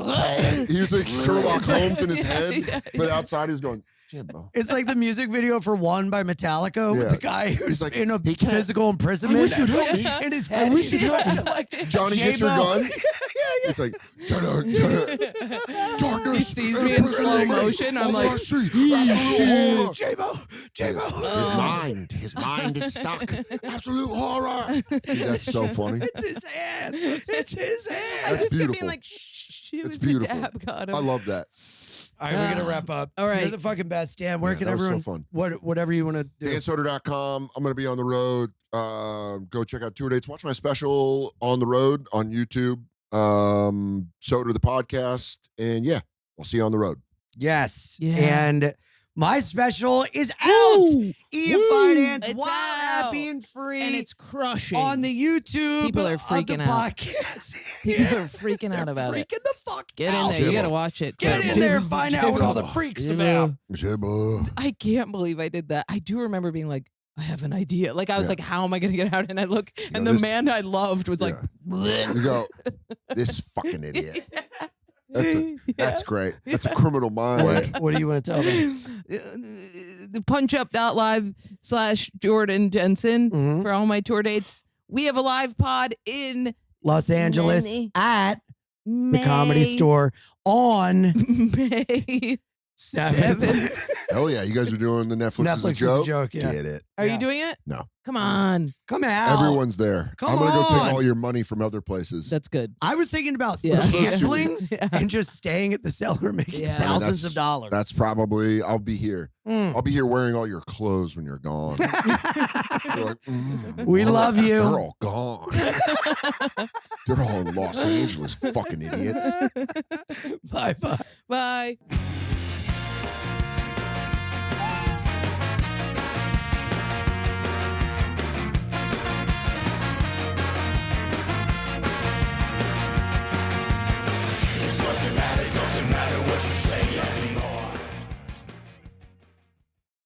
He was like Sherlock Holmes in his head, yeah. but outside he was going J-Bo. It's like the music video for One by Metallica with Yeah. the guy who's like, in a he can't- physical imprisonment. I wish you'd help me. In his head. I wish you'd help me. Like, Johnny gets your J-Bo. gun. It's like darkness. He sees me in slow motion. I'm like, J-Bo. J-Bo. His mind is stuck. Absolute horror. Dude, that's so funny. It's his hands. It's his I hands. That's just kept beautiful. being like, shh. It It's was beautiful. the dab got him. I love that. All right, we're gonna wrap up. all right. You're the fucking best, Dan. Where Yeah, can that was so everyone? fun. Whatever you want to do. DanSoder.com. I'm going to be on the road. Go check out tour dates. Watch my special on the road on YouTube. Soder the podcast. And yeah, I'll see you on the road. Yes. Yeah. And my special is out. Ian Fidance, It's Wild, out. Happy, and Free. And it's crushing. on the YouTube. People are of the freaking out. podcast. People are freaking out They're about it. freaking the fuck Get out. in there. You J-Bo. gotta watch it. Get in there and find out what all the freaks about. J-Bo. I can't believe I did that. I do remember being like, I have an idea. Like I was Yeah. like, how am I gonna get out? And I look, and the this- man I loved was like, Yeah. You go, this fucking idiot. Yeah. That's great. That's a criminal mind. What do you want to tell them? The punchup.live/Jordan Jensen Mhm. for all my tour dates. We have a live pod in Los Angeles Many. at May. the Comedy Store on May 7th. Hell yeah. You guys are doing the Netflix, Netflix is a joke? yeah. Get it. Are Yeah. you doing it? No. Come on. Come out. Everyone's there. Come I'm going to go on. take all your money from other places. That's good. I was thinking about Yeah. canceling Yeah. and just staying at the cellar making Yeah. thousands That's- of dollars. That's probably, I'll be here. Mm. I'll be here wearing all your clothes when you're gone. You're like, We love you. They're all gone. They're all in Los Angeles, fucking idiots. Bye-bye. Bye.